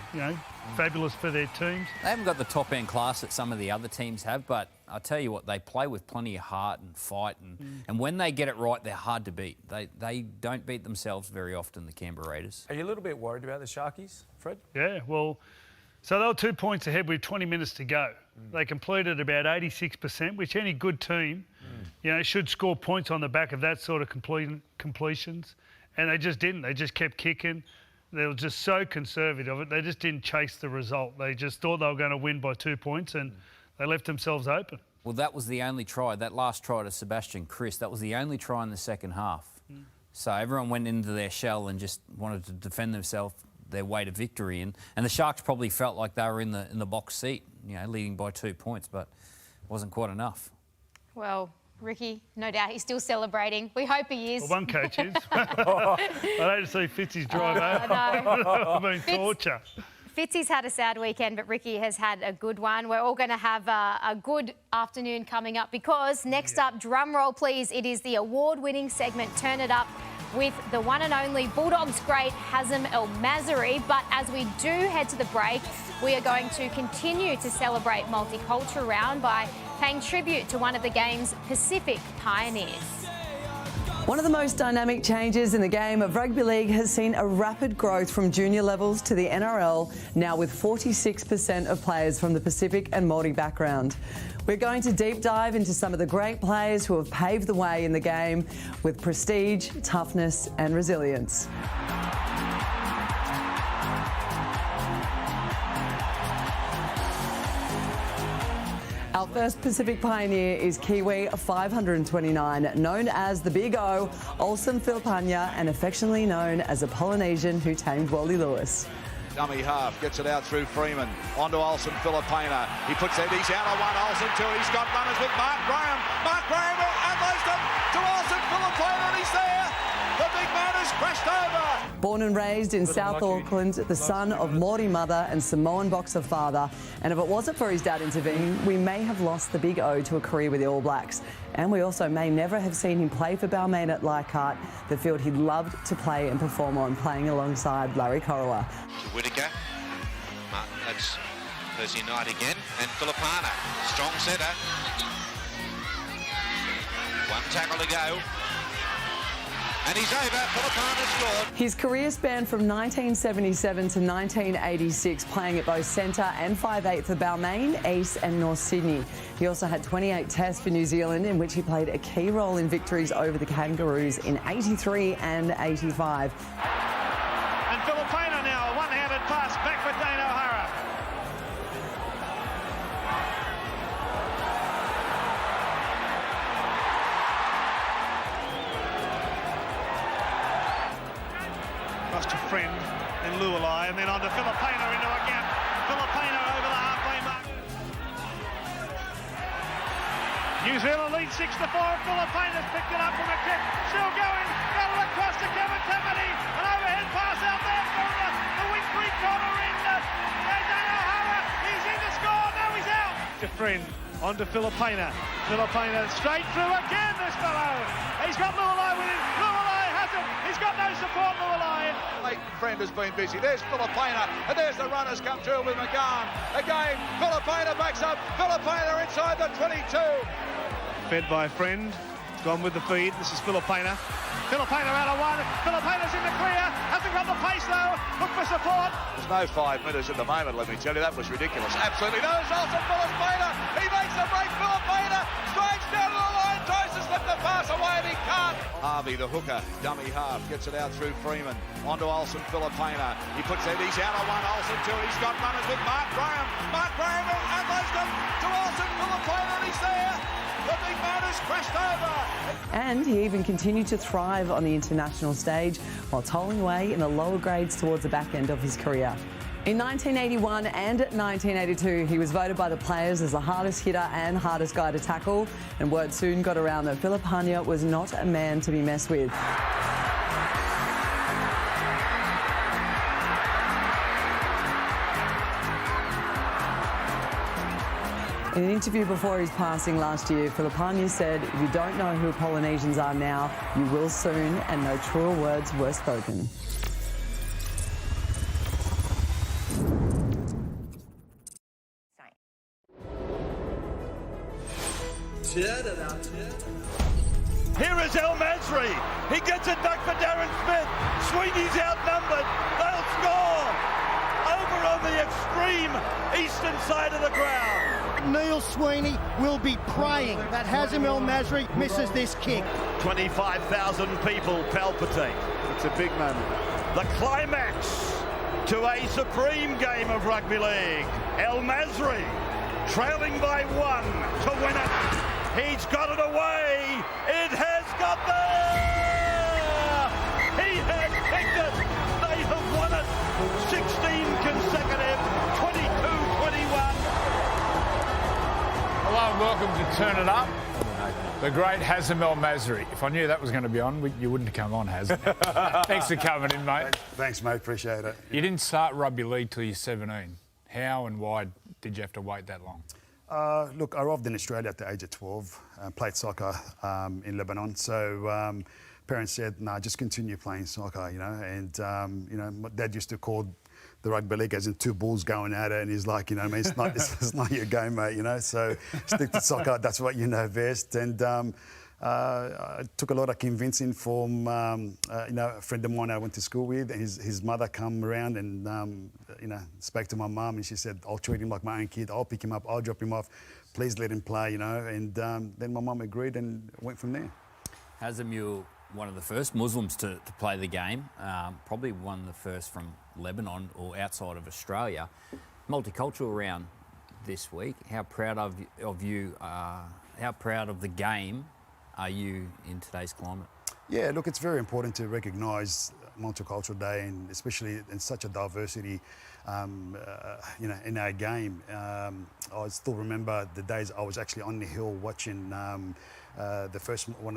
fabulous for their teams. They haven't got the top end class that some of the other teams have, but I'll tell you what, they play with plenty of heart and fight, and when they get it right, they're hard to beat. They don't beat themselves very often, the Canberra Raiders. Are you a little bit worried about the Sharkies, Fred? Yeah, well, so they were 2 points ahead with 20 minutes to go. They completed about 86%, which any good team, should score points on the back of that sort of completions. And they just didn't. They just kept kicking. They were just so conservative. They just didn't chase the result. They just thought they were going to win by 2 points, and they left themselves open. Well, that was the only try. That last try to Sebastian Chris, that was the only try in the second half. So everyone went into their shell and just wanted to defend themselves, their way to victory. And the Sharks probably felt like they were in the box seat, leading by 2 points, but it wasn't quite enough. Well, Ricky, no doubt he's still celebrating. We hope he is. Well, one coach is. I don't see Fitzy's drive over. I mean, torture. Fitzy's had a sad weekend, but Ricky has had a good one. We're all going to have a good afternoon coming up because next up, drum roll please, it is the award-winning segment Turn It Up with the one and only Bulldogs great Hazem El Masri. But as we do head to the break, we are going to continue to celebrate Multicultural Round by paying tribute to one of the game's Pacific pioneers. One of the most dynamic changes in the game of rugby league has seen a rapid growth from junior levels to the NRL, now with 46% of players from the Pacific and Māori background. We're going to deep dive into some of the great players who have paved the way in the game with prestige, toughness and resilience. Our first Pacific pioneer is Kiwi 529, known as the Big O, Olsen Filipania, and affectionately known as a Polynesian who tamed Wally Lewis. Dummy half, gets it out through Freeman, onto Olsen Filipina. He puts it, he's out on one, Olsen two, he's got runners with Mark Graham. Mark Graham unloads them to Olsen Filipina, and he's there. The big man has crashed over. Born and raised in South Auckland, the son of Māori mother and Samoan boxer father. And if it wasn't for his dad intervening, we may have lost the Big O to a career with the All Blacks. And we also may never have seen him play for Balmain at Leichhardt, the field he loved to play and perform on, playing alongside Larry Korowa. Whittaker, that's Percy Knight again, and Filipana, strong centre. One tackle to go. And he's over. Filipana scored. His career spanned from 1977 to 1986, playing at both centre and 5/8 for Balmain, East and North Sydney. He also had 28 tests for New Zealand, in which he played a key role in victories over the Kangaroos in 83 and 85. And Filipina now, a one-handed pass back for Dane O'Hara. Lost a friend in Lualai, and then on to Filipina into a gap. Filipina over the halfway mark. New Zealand leads 6-4. Filipina's picked it up from a kick. Still going. Got it across to Kevin Tammany. An overhead pass out there for the wing three corner in Dane O'Hara. He's in to score. Now he's out. To friend. On to Filipina. Filipina straight through again, this fellow. He's got Lualai with him. Lualai has it. He's got no support, Lualai. Leighton Friend has been busy. There's Filipina, and there's the runners come through with McGahn. Again, Filipina backs up. Filipina inside the 22. Fed by Friend. Gone with the feed. This is Filipina. Filipina out of one. Filipina's in the clear. Hasn't got the pace though. Look for support. There's no 5 metres at the moment, let me tell you. That was ridiculous. Absolutely no. It's also Filipina. He makes the break. Filipina strikes down to the line. Tries to slip the pass away and he can't. Harvey, the hooker, dummy half, gets it out through Freeman. Onto Olsen Filipina. He puts it, he's out on one. Olsen two. He's got runners with Mark Graham. Mark Graham unloads them to Olsen Filipina and he's there. The big man has crashed over. And he even continued to thrive on the international stage while tolling away in the lower grades towards the back end of his career. In 1981 and 1982, he was voted by the players as the hardest hitter and hardest guy to tackle, and word soon got around that Filipina was not a man to be messed with. In an interview before his passing last year, Filipina said, "If you don't know who Polynesians are now, you will soon," and no truer words were spoken. Here is El Masri. He gets it back for Darren Smith. Sweeney's outnumbered. They'll score. Over on the extreme eastern side of the ground. Neil Sweeney will be praying that Hazem El Masri misses this kick. 25,000 people palpitate. It's a big moment. The climax to a supreme game of rugby league. El Masri trailing by one to win it. He's got it away. It has got there. He has picked it. They have won it. 16 consecutive, 22-21. Hello and welcome to Turn It Up. The great Hazem El Masri. If I knew that was going to be on, you wouldn't have come on, Hazem. Thanks for coming in, mate. Thanks, mate. Appreciate it. You didn't start rugby league till you're 17. How and why did you have to wait that long? Look, I arrived in Australia at the age of 12, played soccer in Lebanon. So parents said, "No, just continue playing soccer," you know. And, you know, my dad used to call the rugby league as in two bulls going at it, and he's like, you know, I mean, it's not your game, mate, you know. So stick to soccer, that's what you know best. And I took a lot of convincing from, you know, a friend of mine I went to school with. And his mother come around and, you know, spoke to my mum, and she said, "I'll treat him like my own kid. I'll pick him up, I'll drop him off. Please let him play," you know. And then my mum agreed and went from there. Hazem, you're one of the first Muslims to play the game, probably one of the first from Lebanon or outside of Australia. Multicultural round this week. How proud of you, how proud of the game are you in today's climate? Yeah, look, it's very important to recognise Multicultural Day, and especially in such a diversity, you know, in our game. I still remember the days I was actually on the hill watching one of the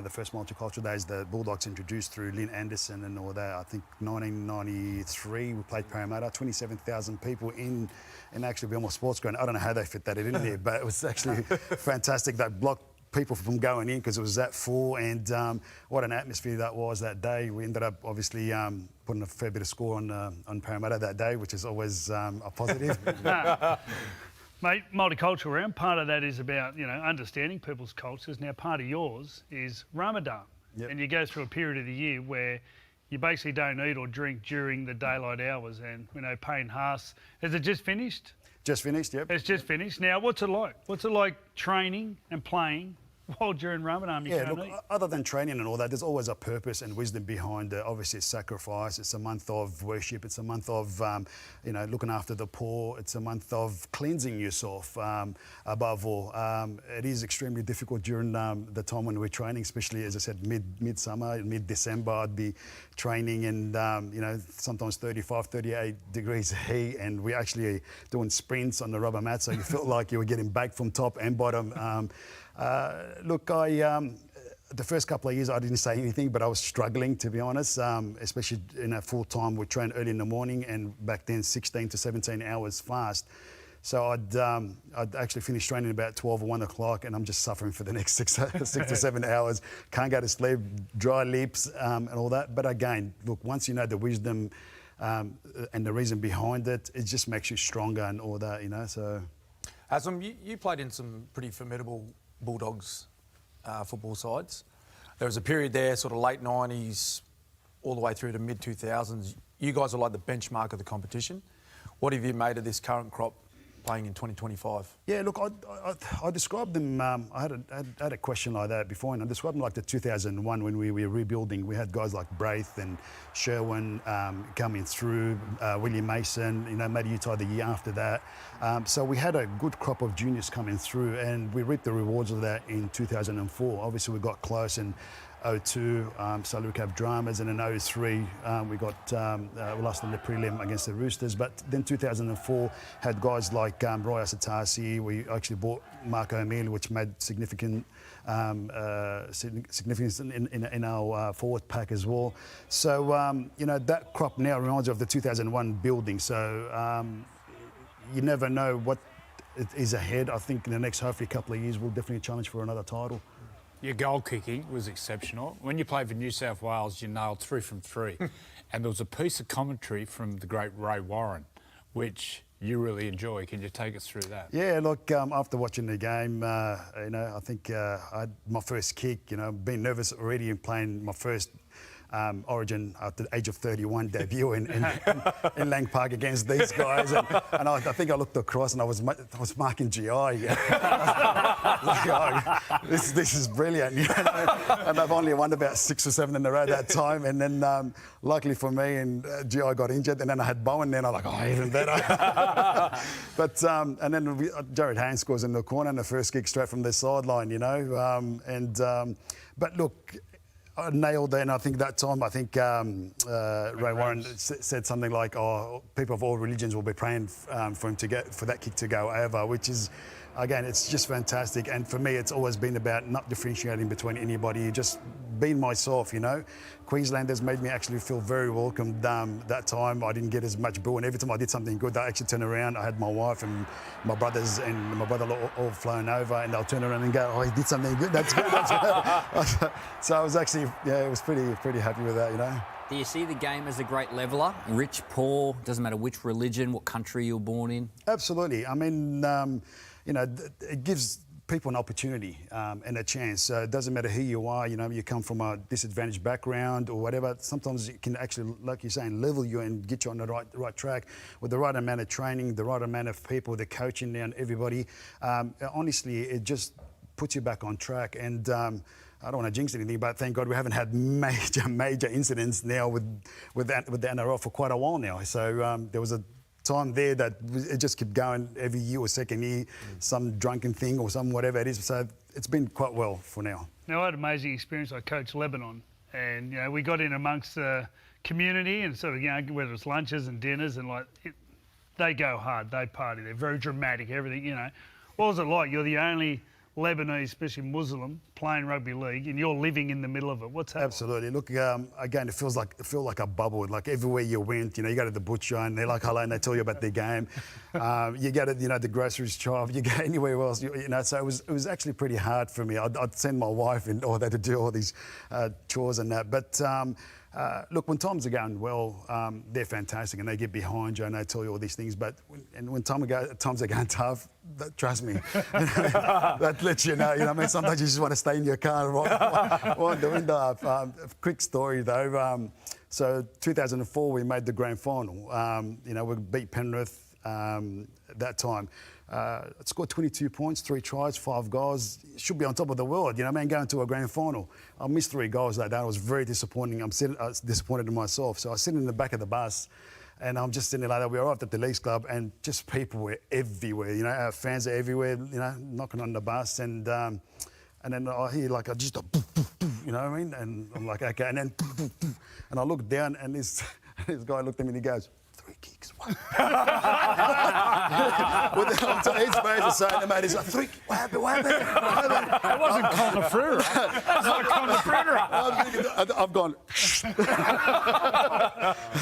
first Multicultural Days the Bulldogs introduced through Lynn Anderson and all that. I think 1993 we played Parramatta, 27,000 people in actually Belmore Sports Ground. I don't know how they fit that in there, but it was actually fantastic. They blocked people from going in because it was that full, and what an atmosphere that was that day. We ended up obviously putting a fair bit of score on Parramatta that day, which is always a positive. Mate, multicultural round, part of that is about, you know, understanding people's cultures. Now, part of yours is Ramadan. Yep. And you go through a period of the year where you basically don't eat or drink during the daylight hours. And, you know, Payne Haas, has it just finished? Just finished, yep. It's just finished. Now, what's it like? What's it like training and playing while during Ramadan you can't eat? Other than training and all that, there's always a purpose and wisdom behind it. Obviously, it's sacrifice. It's a month of worship. It's a month of, you know, looking after the poor. It's a month of cleansing yourself, above all. It is extremely difficult during the time when we're training, especially, as I said, midsummer, mid-December, I'd be training and, you know, sometimes 35, 38 degrees heat, and we're actually doing sprints on the rubber mat, so you felt like you were getting baked from top and bottom. Look, the first couple of years I didn't say anything, but I was struggling, to be honest, especially in a full time. We trained early in the morning, and back then 16 to 17 hours fast. So I'd actually finish training about 12 or 1 o'clock, and I'm just suffering for the next six to 7 hours. Can't go to sleep, dry lips, and all that. But again, look, once you know the wisdom and the reason behind it, it just makes you stronger and all that, you know. So, Hazem, you played in some pretty formidable Bulldogs football sides. There was a period there, sort of late 90s, all the way through to mid-2000s. You guys are like the benchmark of the competition. What have you made of this current crop playing in 2025? Yeah, look, I described them, I had a question like that before, and I described them like the 2001 when we were rebuilding. We had guys like Braith and Sherwin coming through, William Mason, you know, Matty Utah the year after that. So we had a good crop of juniors coming through, and we reaped the rewards of that in 2004. Obviously, we got close in 02, Salary Cap dramas, and in 03 we lost in the prelim against the Roosters. But then 2004 had guys like Roy Asatasi. We actually bought Marco Emile, which made significance in our forward pack as well. So you know, that crop now reminds you of the 2001 building. So you never know what is ahead. I think in the next hopefully couple of years we'll definitely challenge for another title. Your goal kicking was exceptional. When you played for New South Wales, you nailed 3 from 3. And there was a piece of commentary from the great Ray Warren, which you really enjoy. Can you take us through that? Yeah, look, after watching the game, you know, I think I had my first kick, you know, been nervous already in playing my first Origin at the age of 31 debut in Lang Park against these guys, and I think I looked across and I was marking GI. Like, oh, this is brilliant, you know? And I've only won about 6 or 7 in a row that time, and then luckily for me, and GI got injured, and then I had Bowen. Then I'm like, oh, even better. But and then Jared Haynes scores in the corner and the first kick straight from the sideline, you know, but look. I nailed it, and I think that time, Ray Warren said something like, "Oh, people of all religions will be praying for him for that kick to go over," which is again, it's just fantastic. And for me, it's always been about not differentiating between anybody, just being myself, you know. Queenslanders made me actually feel very welcomed. That time I didn't get as much boo, and every time I did something good, they actually turn around. I had my wife and my brothers and my brother all flown over, and they'll turn around and go, "Oh, he did something good. That's good." That's good. So I was actually, it was pretty happy with that, you know. Do you see the game as a great leveller? Rich, poor, doesn't matter which religion, what country you're born in? Absolutely. I mean, you know, it gives people an opportunity and a chance. So it doesn't matter who you are, you know, you come from a disadvantaged background or whatever. Sometimes it can actually, like you're saying, level you and get you on the right track with the right amount of training, the right amount of people, the coaching and everybody. Honestly, it just puts you back on track. And I don't want to jinx anything, but thank God we haven't had major incidents now with the NRL for quite a while now. So there was a time there that it just kept going every year or second year, some drunken thing or some whatever it is. So it's been quite well for now. Now, I had an amazing experience. I coached Lebanon, and you know we got in amongst the community and sort of, you know, whether it's lunches and dinners and they go hard, they party, they're very dramatic, everything, you know. What was it like? You're the only Lebanese, especially Muslim, playing rugby league, and you're living in the middle of it. What's that? Absolutely. Look, again, it feels like a bubble. Like everywhere you went, you know, you go to the butcher and they're like hello, and they tell you about their game. You go to, you know, the groceries shop. You go anywhere else, you know. So it was actually pretty hard for me. I'd send my wife and all that to do all these chores and that. But look, when times are going well, they're fantastic and they get behind you and they tell you all these things. But when times are going tough, trust me, that lets you know. You know what I mean? Sometimes you just want to stay in your car and wind the window up. A quick story though. So 2004, we made the grand final. You know, we beat Penrith that time. Scored 22 points, 3 tries, 5 goals. Should be on top of the world, you know what I mean, going to a grand final. I missed 3 goals that day. It was very disappointing. I was disappointed in myself. So I was sitting in the back of the bus and I'm just sitting there like that. We arrived at the Leagues Club and just people were everywhere. You know, our fans are everywhere, you know, knocking on the bus. And then I hear like just a poof, poof, poof, you know what I mean? And I'm like, okay. And then poof, poof, poof. And I look down and this guy looked at me and he goes, 3 kicks. What? His face is saying, mate, he's like, 3 kicks. What happened? It wasn't Conafrura. That's not Conafrura. I've gone.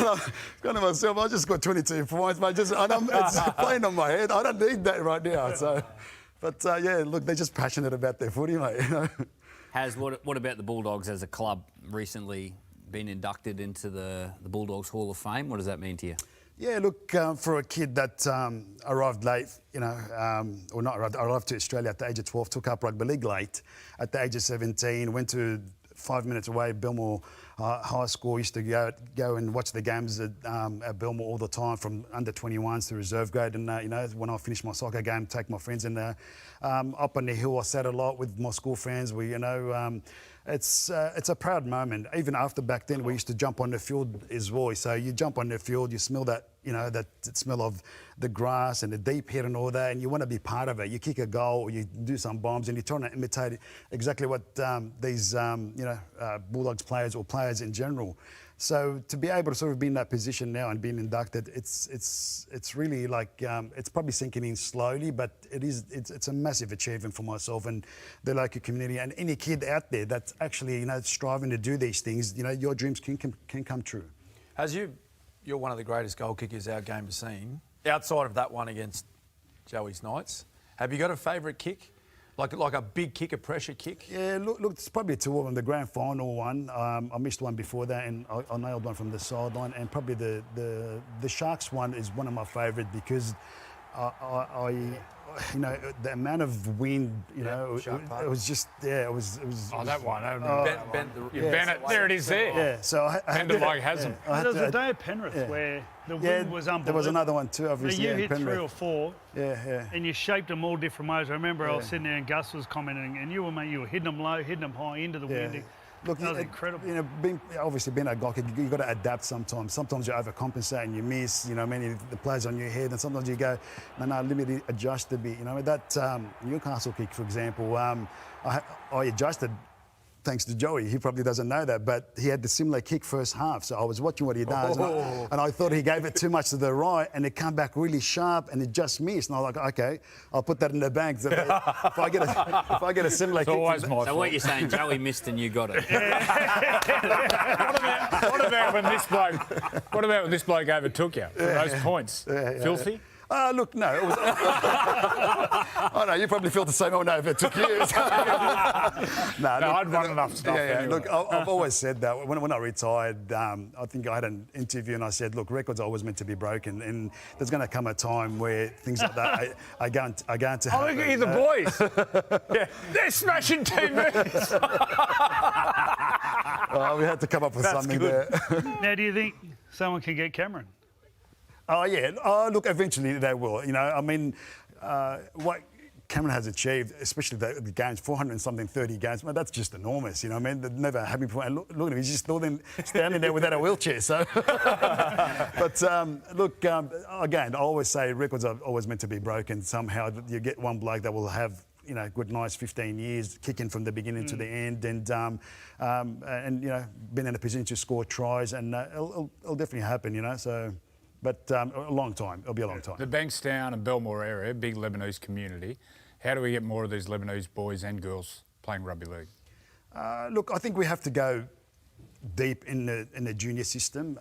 I've gone to myself. I just got 22 points, mate. It's playing on my head. I don't need that right now. So, but yeah, look, they're just passionate about their footy, mate. You know? What about the Bulldogs as a club recently been inducted into the Bulldogs Hall of Fame? What does that mean to you? Yeah, look, for a kid that arrived late, you know, or not arrived to Australia at the age of 12, took up rugby league late at the age of 17, went to 5 minutes away, Belmore High School, used to go and watch the games at Belmore all the time, from under 21s to reserve grade. And, you know, when I finished my soccer game, take my friends in there. Up on the hill, I sat a lot with my school friends. We, you know, it's a proud moment. Even after back then, we used to jump on the field as well. So you jump on the field, you smell that, you know, that smell of the grass and the deep hit and all that, and you want to be part of it. You kick a goal, or you do some bombs, and you're trying to imitate exactly what these, you know, Bulldogs players or players in general. So to be able to sort of be in that position now and being inducted, it's really like, it's probably sinking in slowly, but it's a massive achievement for myself and the local community and any kid out there that's actually, you know, striving to do these things. You know, your dreams can come true. You're one of the greatest goal kickers our game has seen. Outside of that one against Joey's Knights, have you got a favourite kick? Like a big kick, a pressure kick? Yeah, look, it's probably 2 of them. The grand final one, I missed one before that, and I nailed one from the sideline. And probably the Sharks one is one of my favourite because you know, the amount of wind, you know, it was just, yeah, it was. Oh, that one. Bennett, there it is there. Yeah, so Bender like hasn't. There was a day at Penrith where the wind was unbelievable. There was another one too, obviously. You hit Penrith. 3 or 4. Yeah. And you shaped them all different ways. I remember I was sitting there and Gus was commenting, and you were hitting them low, hitting them high into the wind. Look, that was incredible. You know, obviously being a goal kicker, you've got to adapt sometimes. Sometimes you overcompensate and you miss, you know, many the players on your head, and sometimes you go, no, let me adjust a bit. You know, that Newcastle kick, for example, I adjusted thanks to Joey. He probably doesn't know that, but he had the similar kick first half. So I was watching what he does, and I thought he gave it too much to the right, and it came back really sharp, and it just missed. And I was like, okay, I'll put that in the bank. So if I get a similar it's kick, always my fault. So what you're saying, Joey missed and you got it. What about when this bloke? What about when this bloke overtook you for those points? Filthy. Look, no. It was, oh, no, you probably felt the same. Oh, no, if it took years. No, I'd won enough stuff. Anyway. Look, I've always said that. When I retired, I think I had an interview and I said, look, records are always meant to be broken, and there's going to come a time where things like that are going to happen. Oh, look at you, the boys. They're smashing 10 minutes. We had to come up with something there. Now, do you think someone can get Cameron? Oh, yeah. Oh, look, eventually they will. You know, I mean, what Cameron has achieved, especially the games, 400 and something, 30 games, well, that's just enormous, you know what I mean? They've never had me point. Look at him, he's just standing there without a wheelchair, so. But, look, again, I always say records are always meant to be broken somehow. You get one bloke that will have, you know, good, nice 15 years, kicking from the beginning to the end, and you know, been in a position to score tries, and it'll definitely happen, you know, so. But a long time. It'll be a long time. The Bankstown and Belmore area, big Lebanese community. How do we get more of these Lebanese boys and girls playing rugby league? Look, I think we have to go deep in the junior system,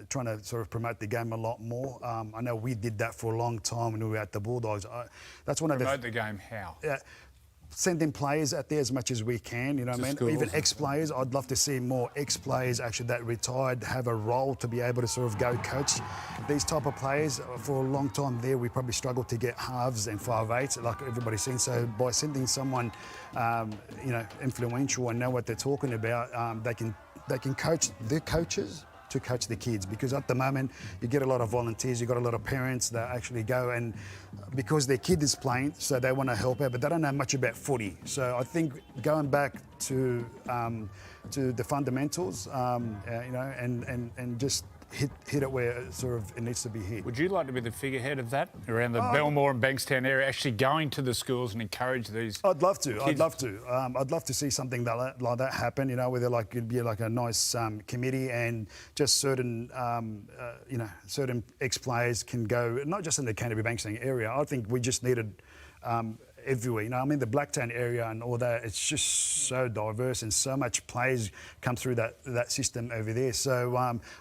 trying to sort of promote the game a lot more. I know we did that for a long time when we were at the Bulldogs. That's one of promote the game how? Sending players out there as much as we can, you know what I mean? Schools. Even ex-players. I'd love to see more ex-players actually that retired have a role to be able to sort of go coach these type of players. For a long time there, we probably struggled to get halves and 5'8", like everybody's seen. So by sending someone, you know, influential and know what they're talking about, they can coach their coaches to coach the kids, because at the moment you get a lot of volunteers, you've got a lot of parents that actually go, and because their kid is playing, so they want to help out, but they don't know much about footy. So I think going back to the fundamentals, you know, and just hit it where it needs to be hit. Would you like to be the figurehead of that around the Belmore and Bankstown area, actually going to the schools and encourage these? I'd love to. Kids? I'd love to. I'd love to see something like that happen. You know, where it'd be like a nice committee, and just certain you know, certain ex-players can go, not just in the Canterbury Bankstown area. I think we just needed. Everywhere, you know, I mean, the Blacktown area and all that, it's just so diverse, and so much players come through that system over there. So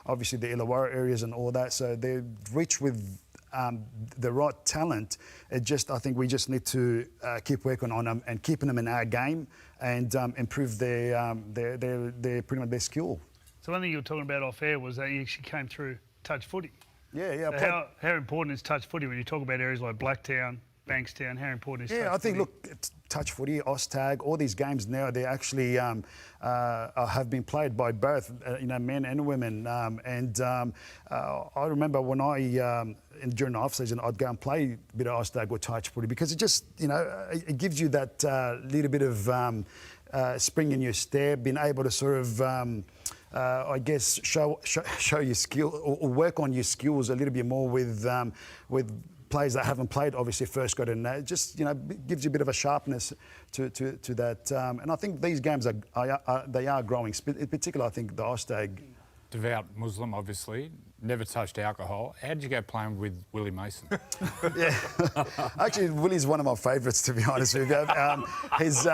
obviously the Illawarra areas and all that, so they're rich with the right talent. I think we just need to keep working on them and keeping them in our game, and improve their pretty much their skill. So one thing you were talking about off air was that you actually came through touch footy. Yeah. So how important is touch footy when you talk about areas like Blacktown, Bankstown? How important is touch I think, footy? look, touch footy, Ostag, all these games now, they actually have been played by both, you know, men and women. I remember when during the off-season, I'd go and play a bit of Ostag or touch footy, because it just, you know, it gives you that little bit of spring in your step, being able to sort of, I guess, show your skill, or work on your skills a little bit more with players that haven't played, obviously, first grade, and that just, you know, gives you a bit of a sharpness to that. And I think these games are growing. In particular, I think the Ostag. Devout Muslim, obviously, never touched alcohol. How did you go playing with Willie Mason? Yeah, actually, Willie's one of my favourites, to be honest with you. He's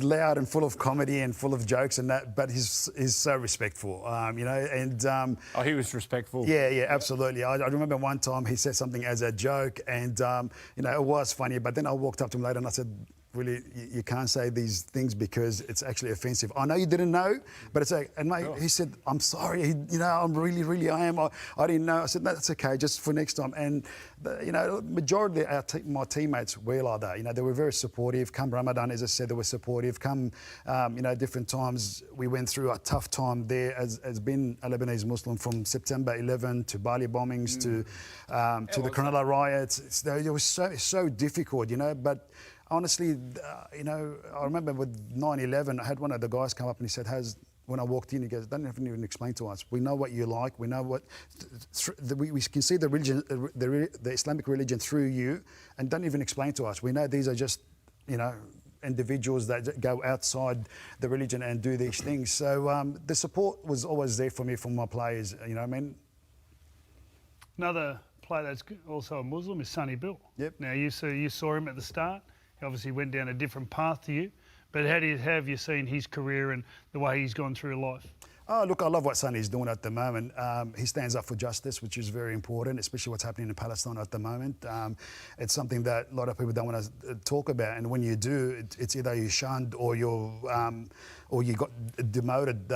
loud and full of comedy and full of jokes and that, but he's so respectful, you know. And he was respectful. Yeah, absolutely. I remember one time he said something as a joke, and you know, it was funny. But then I walked up to him later and I said, Willie, you can't say these things because it's actually offensive. I know you didn't know, but it's like, and mate, he said, I'm sorry, you know, I'm really, I am. I didn't know. I said, no, that's okay, just for next time. And, you know, majority of my teammates were like that. You know, they were very supportive. Come Ramadan, as I said, they were supportive. Come, you know, different times we went through a tough time there as being a Lebanese Muslim, from September 11 to Bali bombings to the Cronulla riots. It was so difficult, you know, but honestly, you know, I remember with 9/11, I had one of the guys come up and he said, when I walked in, he goes, don't even explain to us. We know what you like. We know what... We can see the religion, the Islamic religion through you, and don't even explain to us. We know these are just, you know, individuals that go outside the religion and do these things. So the support was always there for me from my players, you know what I mean? Another player that's also a Muslim is Sonny Bill. Yep. Now, you saw him at the start. He obviously went down a different path to you. But how have you seen his career and the way he's gone through life? Oh, look, I love what Sonny's doing at the moment. He stands up for justice, which is very important, especially what's happening in Palestine at the moment. It's something that a lot of people don't want to talk about, and when you do, it's either you're shunned or you got demoted.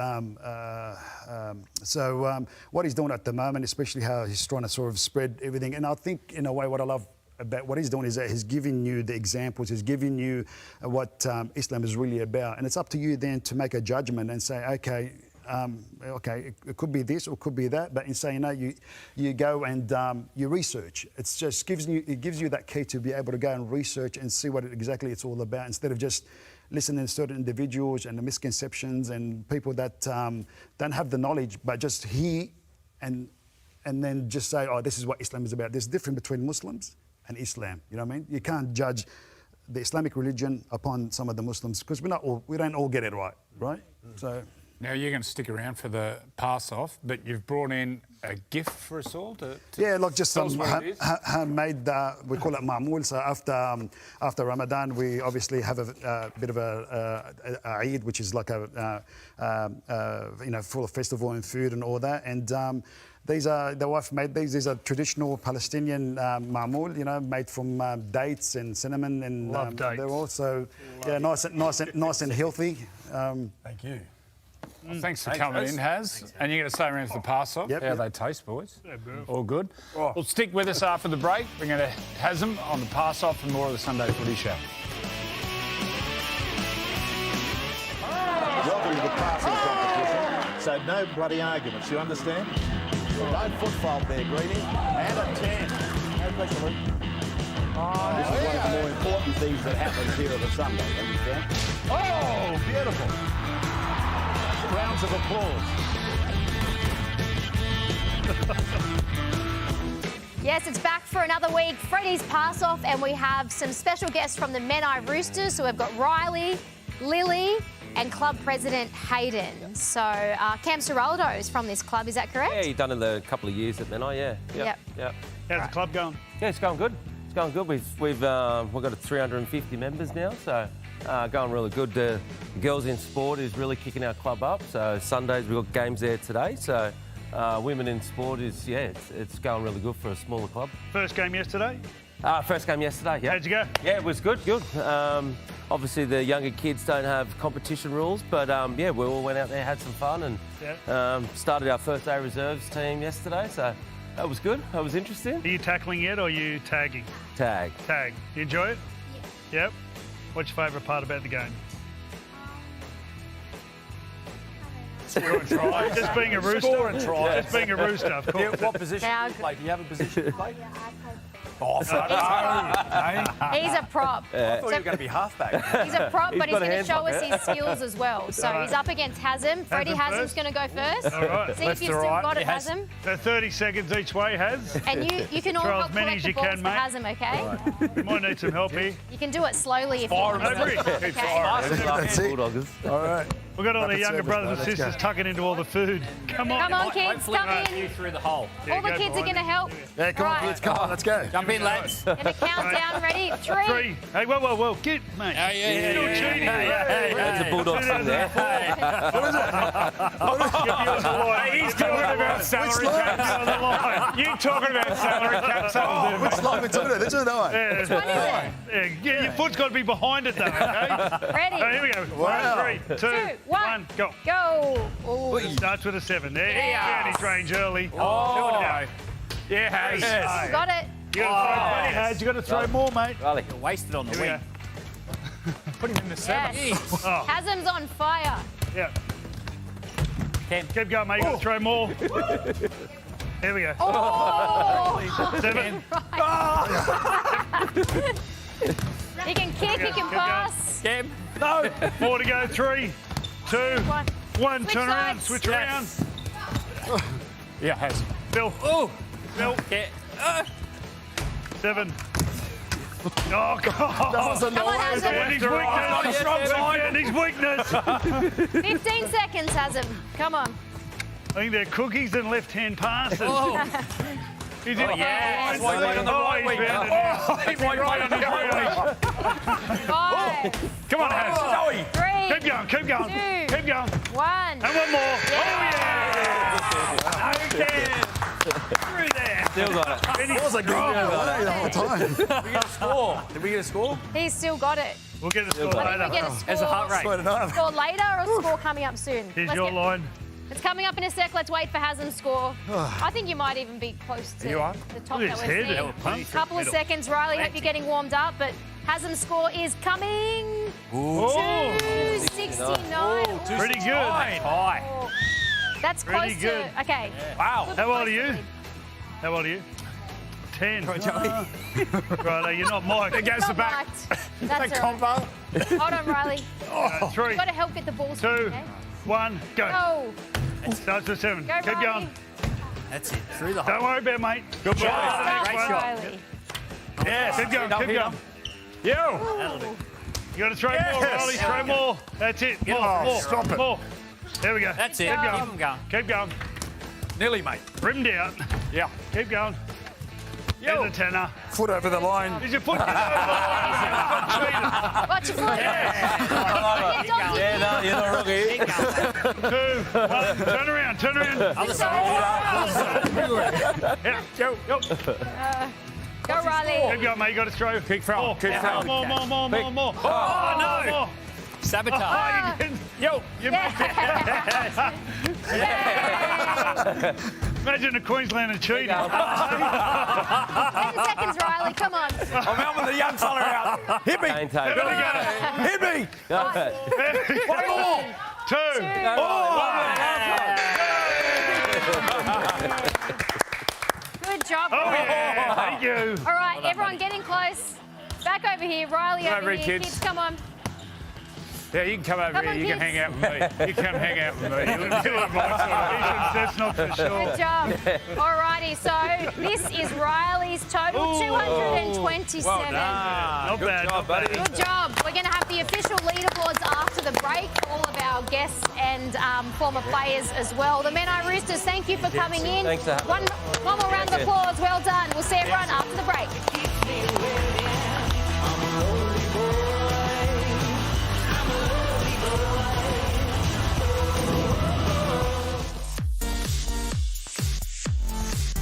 So what he's doing at the moment, especially how he's trying to sort of spread everything, and I think in a way what I love about what he's doing is that he's giving you the examples, he's giving you what Islam is really about, and it's up to you then to make a judgment and say, okay, it could be this or it could be that, but in saying no, you go and you research. It just gives you that key to be able to go and research and see what exactly it's all about, instead of just listening to certain individuals and the misconceptions and people that don't have the knowledge, but just hear and then just say, oh, this is what Islam is about. There's a difference between Muslims and Islam. You know what I mean? You can't judge the Islamic religion upon some of the Muslims because we don't all get it right? So. Now, you're going to stick around for the pass-off, but you've brought in a gift for us all to yeah, like just some handmade, we call it ma'moul. So after Ramadan, we obviously have a bit of a Eid, which is like a full of festival and food and all that. And the wife made these. These are traditional Palestinian ma'moul, made from dates and cinnamon. And Love dates. They're also nice and healthy. Thank you. Well, thanks for coming in, Haz. And you're going to stay around for the pass-off. Yep, How they taste, boys? Yeah, all good. Oh. Well, stick with us after the break. We're going to have them on the pass-off and more of the Sunday Footy Show. Welcome to the passing competition. So no bloody arguments, you understand? No foot fault there, Greeny. And a 10. No pressure, Luke. This is one of the more important things that happens here on a Sunday, understand? Oh, beautiful. Rounds of applause. Yes, it's back for another week. Freddie's pass-off, and we have some special guests from the Menai Roosters. So we've got Riley, Lily, and club president Hayden. So Cam Serraldo is from this club, is that correct? Yeah, he's done it a couple of years at Menai, yeah. Yep. How's the club going? Yeah, it's going good. It's going good. We've got 350 members now, so going really good. The girls in sport is really kicking our club up. So Sundays we've got games there today. So women in sport is it's going really good for a smaller club. First game yesterday? First game yesterday. Yeah. How'd you go? Yeah, it was good. Obviously the younger kids don't have competition rules, but we all went out there, had some fun, and started our first day reserves team yesterday. So that was good. That was interesting. Are you tackling yet or are you tagging? Tag. You enjoy it? Yeah. Yep. What's your favourite part about the game? Score and try. Just being a rooster. Score and try. Just being a rooster, of course. What position do you play? Do you have a position to play? Oh, He's a prop. I thought you were going to be halfback. He's a prop, but he's going to show us his skills as well. So he's up against Hazem. Freddie Hazem's going to go first. All right. See if you've still got it, Hazem. 30 seconds each way, Haz. And you can all Throw help as many collect as the you balls can, for mate. Hazem, okay? You might need some help here. You can do it slowly if you Fire want. him over. Okay. That's it. All right. We've got all the Rapid younger service, brothers mate. and Let's sisters go. tucking into all the food. Come on. Come on, kids. Hopefully Come not in. you through the hole. All the kids are going to help. Yeah, come on, Right. kids. Come on, let's go. Jump in, lads. And the countdown, ready? 3. 3. Hey, whoa. Get, mate. Yeah. Still cheating. That's a Bulldog thing there. What is it? Hey, he's talking about salary caps. You talking about salary caps? Which line we talking about? This is the one. Which one is it? Your foot's got to be behind it, though, okay? Ready? Here we go. Wow. 1, 3, 2, 1, go. Go. Ooh. It starts with a 7. There, down his range early. Oh, Yeah, Yes. You got it. You got to throw more, mate. Riley. You're wasted on the Here we wing. go. Put him in the 7. Yes. Oh. Hazem's on fire. Yeah. Keep going, mate. You got to throw more. Here we go. Oh. 7. He can kick, he can pass. Cam. No. 4 to go. 3, 2, 1. Switch Turn around. sides. Switch around. Yeah, Haz. Bill. Oh. Bill. Yeah. 7. Oh, God. That was a noise. His weakness. 15 seconds has him. Come on. I think they're cookies and left-hand passes. Oh. He's in yeah. He's right on the right wing. He's right on the right wing. 5. Come on, Haz. 3. Keep going, keep going. 2. Keep going. 1. And one more. Yeah. Oh, yeah. Okay. Through there. Still got it. That was a good the whole time. Did we get a score? Did we get a score? He's still got it. We'll get a score I think later. we get a score, As a heart rate. score later or a score coming up soon. Here's Let's your get- line. It's coming up in a sec. Let's wait for Hazem's score. I think you might even be close to You are? the top Look that at we're his head. seeing. Punch. Couple of seconds, Riley. Hope you're getting warmed up, but Hazem's score is coming. Oh. 269. Pretty good. High. That's Pretty close good. to. Okay. Wow. How old are you? How old are you? 10. Right, you're not Mike. There goes the Not back. marked. That's all right. Combo. Hold on, Riley. 3, You've got to help get the ball. 2, Okay? 1, go. Go. Starts with 7. Go, Keep Riley. going. That's it. Through the Don't hole. worry about it, mate. Good Great Next shot. one. Riley. Yeah, keep going, keep going. Yo. You got to throw more, Riley. Throw more. That's it. More. Stop it. More. There we go. That's it. Keep Keep going. them going. Keep going. Nearly, mate. Rimmed out. Yeah. Keep going. Yo. There's a tenner. Foot over the line. Did you put it over the line? Watch your foot. Yeah, no, you're not wrong here. 2, 1. Turn around. Turn around. Other side. Yeah. Go. Go, Riley. Keep going, mate. You got to throw. Kick from. More. Kick from. More. Oh, no. More. Sabotage. Yo. You Imagine a Queenslander cheating. 10 seconds, Riley. Come on. I'm helping the young fella out. Hit me. Ain't taken. Hit me. Go. One more. 2. Good job. Oh, yeah. Thank you. All right, everyone getting close. Back over here. Riley Come over over here. here, kids. Kids, come on. Yeah, you can come over Come here. on, You can kids. hang out with me. You come hang out with me. You look my sort of. That's not for sure. Good job. All righty, so this is Riley's total, 227. Not bad. job, buddy. Good job. We're going to have the official leaderboards after the break, all of our guests and former players as well. The Menai Roosters, thank you for coming in. Thanks for having One more round of applause. Well done. We'll see everyone after the break.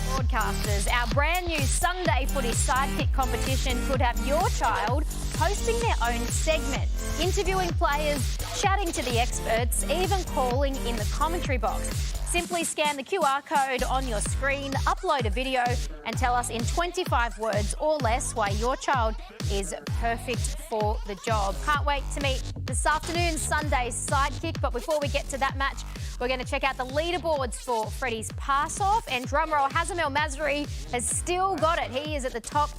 Broadcasters, our brand new Sunday Footy Sidekick competition could have your child hosting their own segment, interviewing players, chatting to the experts, even calling in the commentary box. Simply scan the QR code on your screen, upload a video and tell us in 25 words or less why your child is perfect for the job. Can't wait to meet this afternoon's Sunday Sidekick, but before we get to that match, we're going to check out the leaderboards for Freddie's pass-off, and drumroll, Hazem El Masri has still got it. He is at the top,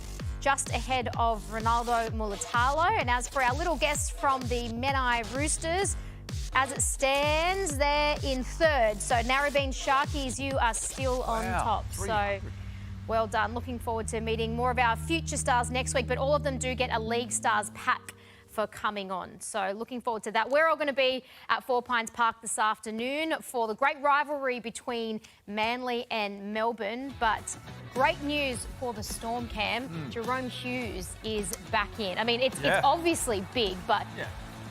just ahead of Ronaldo Mulatalo. And as for our little guests from the Menai Roosters, as it stands, they're in third. So Narrabeen Sharkies, you are still on top. So well done. Looking forward to meeting more of our future stars next week, but all of them do get a League Stars pack for coming on. So looking forward to that. We're all going to be at Four Pines Park this afternoon for the great rivalry between Manly and Melbourne. But great news for the Storm, Cam. Jerome Hughes is back in. I mean, it's obviously big, but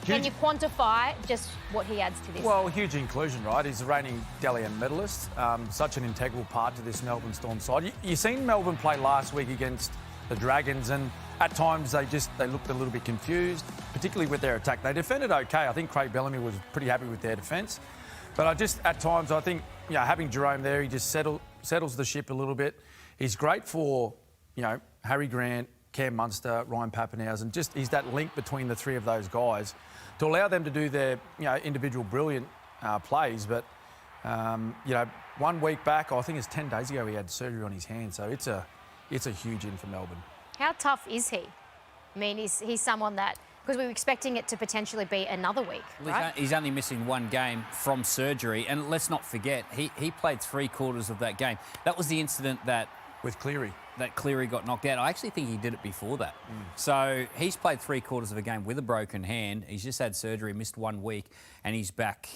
can you quantify just what he adds to this? Well, huge inclusion, right? He's the reigning Dalian medalist. Such an integral part to this Melbourne Storm side. You seen Melbourne play last week against the Dragons, and at times they looked a little bit confused, particularly with their attack. They defended okay. I think Craig Bellamy was pretty happy with their defence. But at times I think, having Jerome there, he just settles the ship a little bit. He's great for, Harry Grant, Cam Munster, Ryan Papenhuyzen. He's that link between the three of those guys to allow them to do their, individual brilliant plays. But, 1 week back, I think it's 10 days ago, he had surgery on his hand. So it's a huge in for Melbourne. How tough is he? I mean, he's someone that, because we were expecting it to potentially be another week, right? He's only missing one game from surgery. And let's not forget, he played 3/4 of that game. That was the incident that With Cleary. That Cleary got knocked out. I actually think he did it before that. So he's played 3/4 of a game with a broken hand. He's just had surgery, missed 1 week, and he's back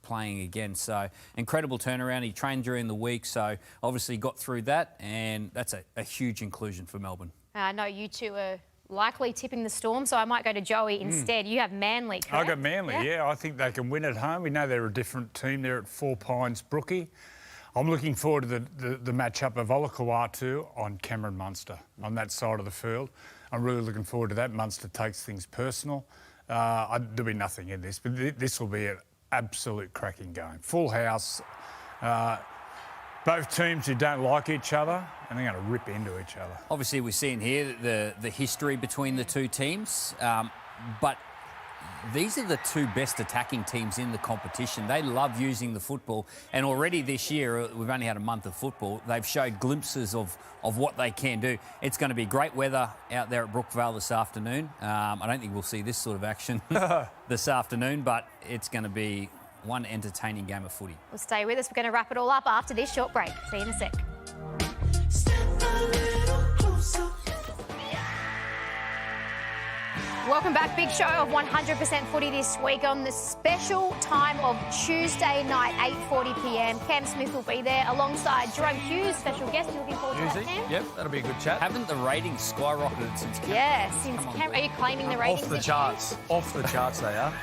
playing again. So incredible turnaround. He trained during the week, so obviously got through that, and that's a huge inclusion for Melbourne. I know you two are likely tipping the Storm, so I might go to Joey instead. You have Manly, correct? I got Manly, yeah. I think they can win at home. We know they're a different team. They're at Four Pines Brookie. I'm looking forward to the matchup of Olakau'atu on Cameron Munster on that side of the field. I'm really looking forward to that. Munster takes things personal. There'll be nothing in this, but this will be an absolute cracking game. Full house. Both teams who don't like each other, and they're going to rip into each other. Obviously, we're seeing here the history between the two teams, but these are the two best attacking teams in the competition. They love using the football, and already this year, we've only had a month of football, they've showed glimpses of what they can do. It's going to be great weather out there at Brookvale this afternoon. I don't think we'll see this sort of action this afternoon, but it's going to be one entertaining game of footy. Well, stay with us. We're going to wrap it all up after this short break. See you in a sec. Welcome back. Big show of 100% footy this week on the special time of Tuesday night, 8:40 p.m. Cam Smith will be there alongside Jerome Hughes, special guest. You looking forward to that, Cam? Yep, that'll be a good chat. Haven't the ratings skyrocketed since Cam? Yeah, since Cam. Are you claiming the ratings? Off the charts. Off the charts they are.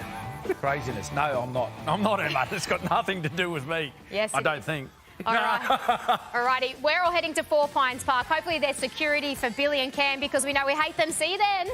Craziness. No, I'm not. I'm not, Emma. It's got nothing to do with me. Yes, I don't think. All right. All righty. We're all heading to Four Pines Park. Hopefully there's security for Billy and Cam because we know we hate them. See you then.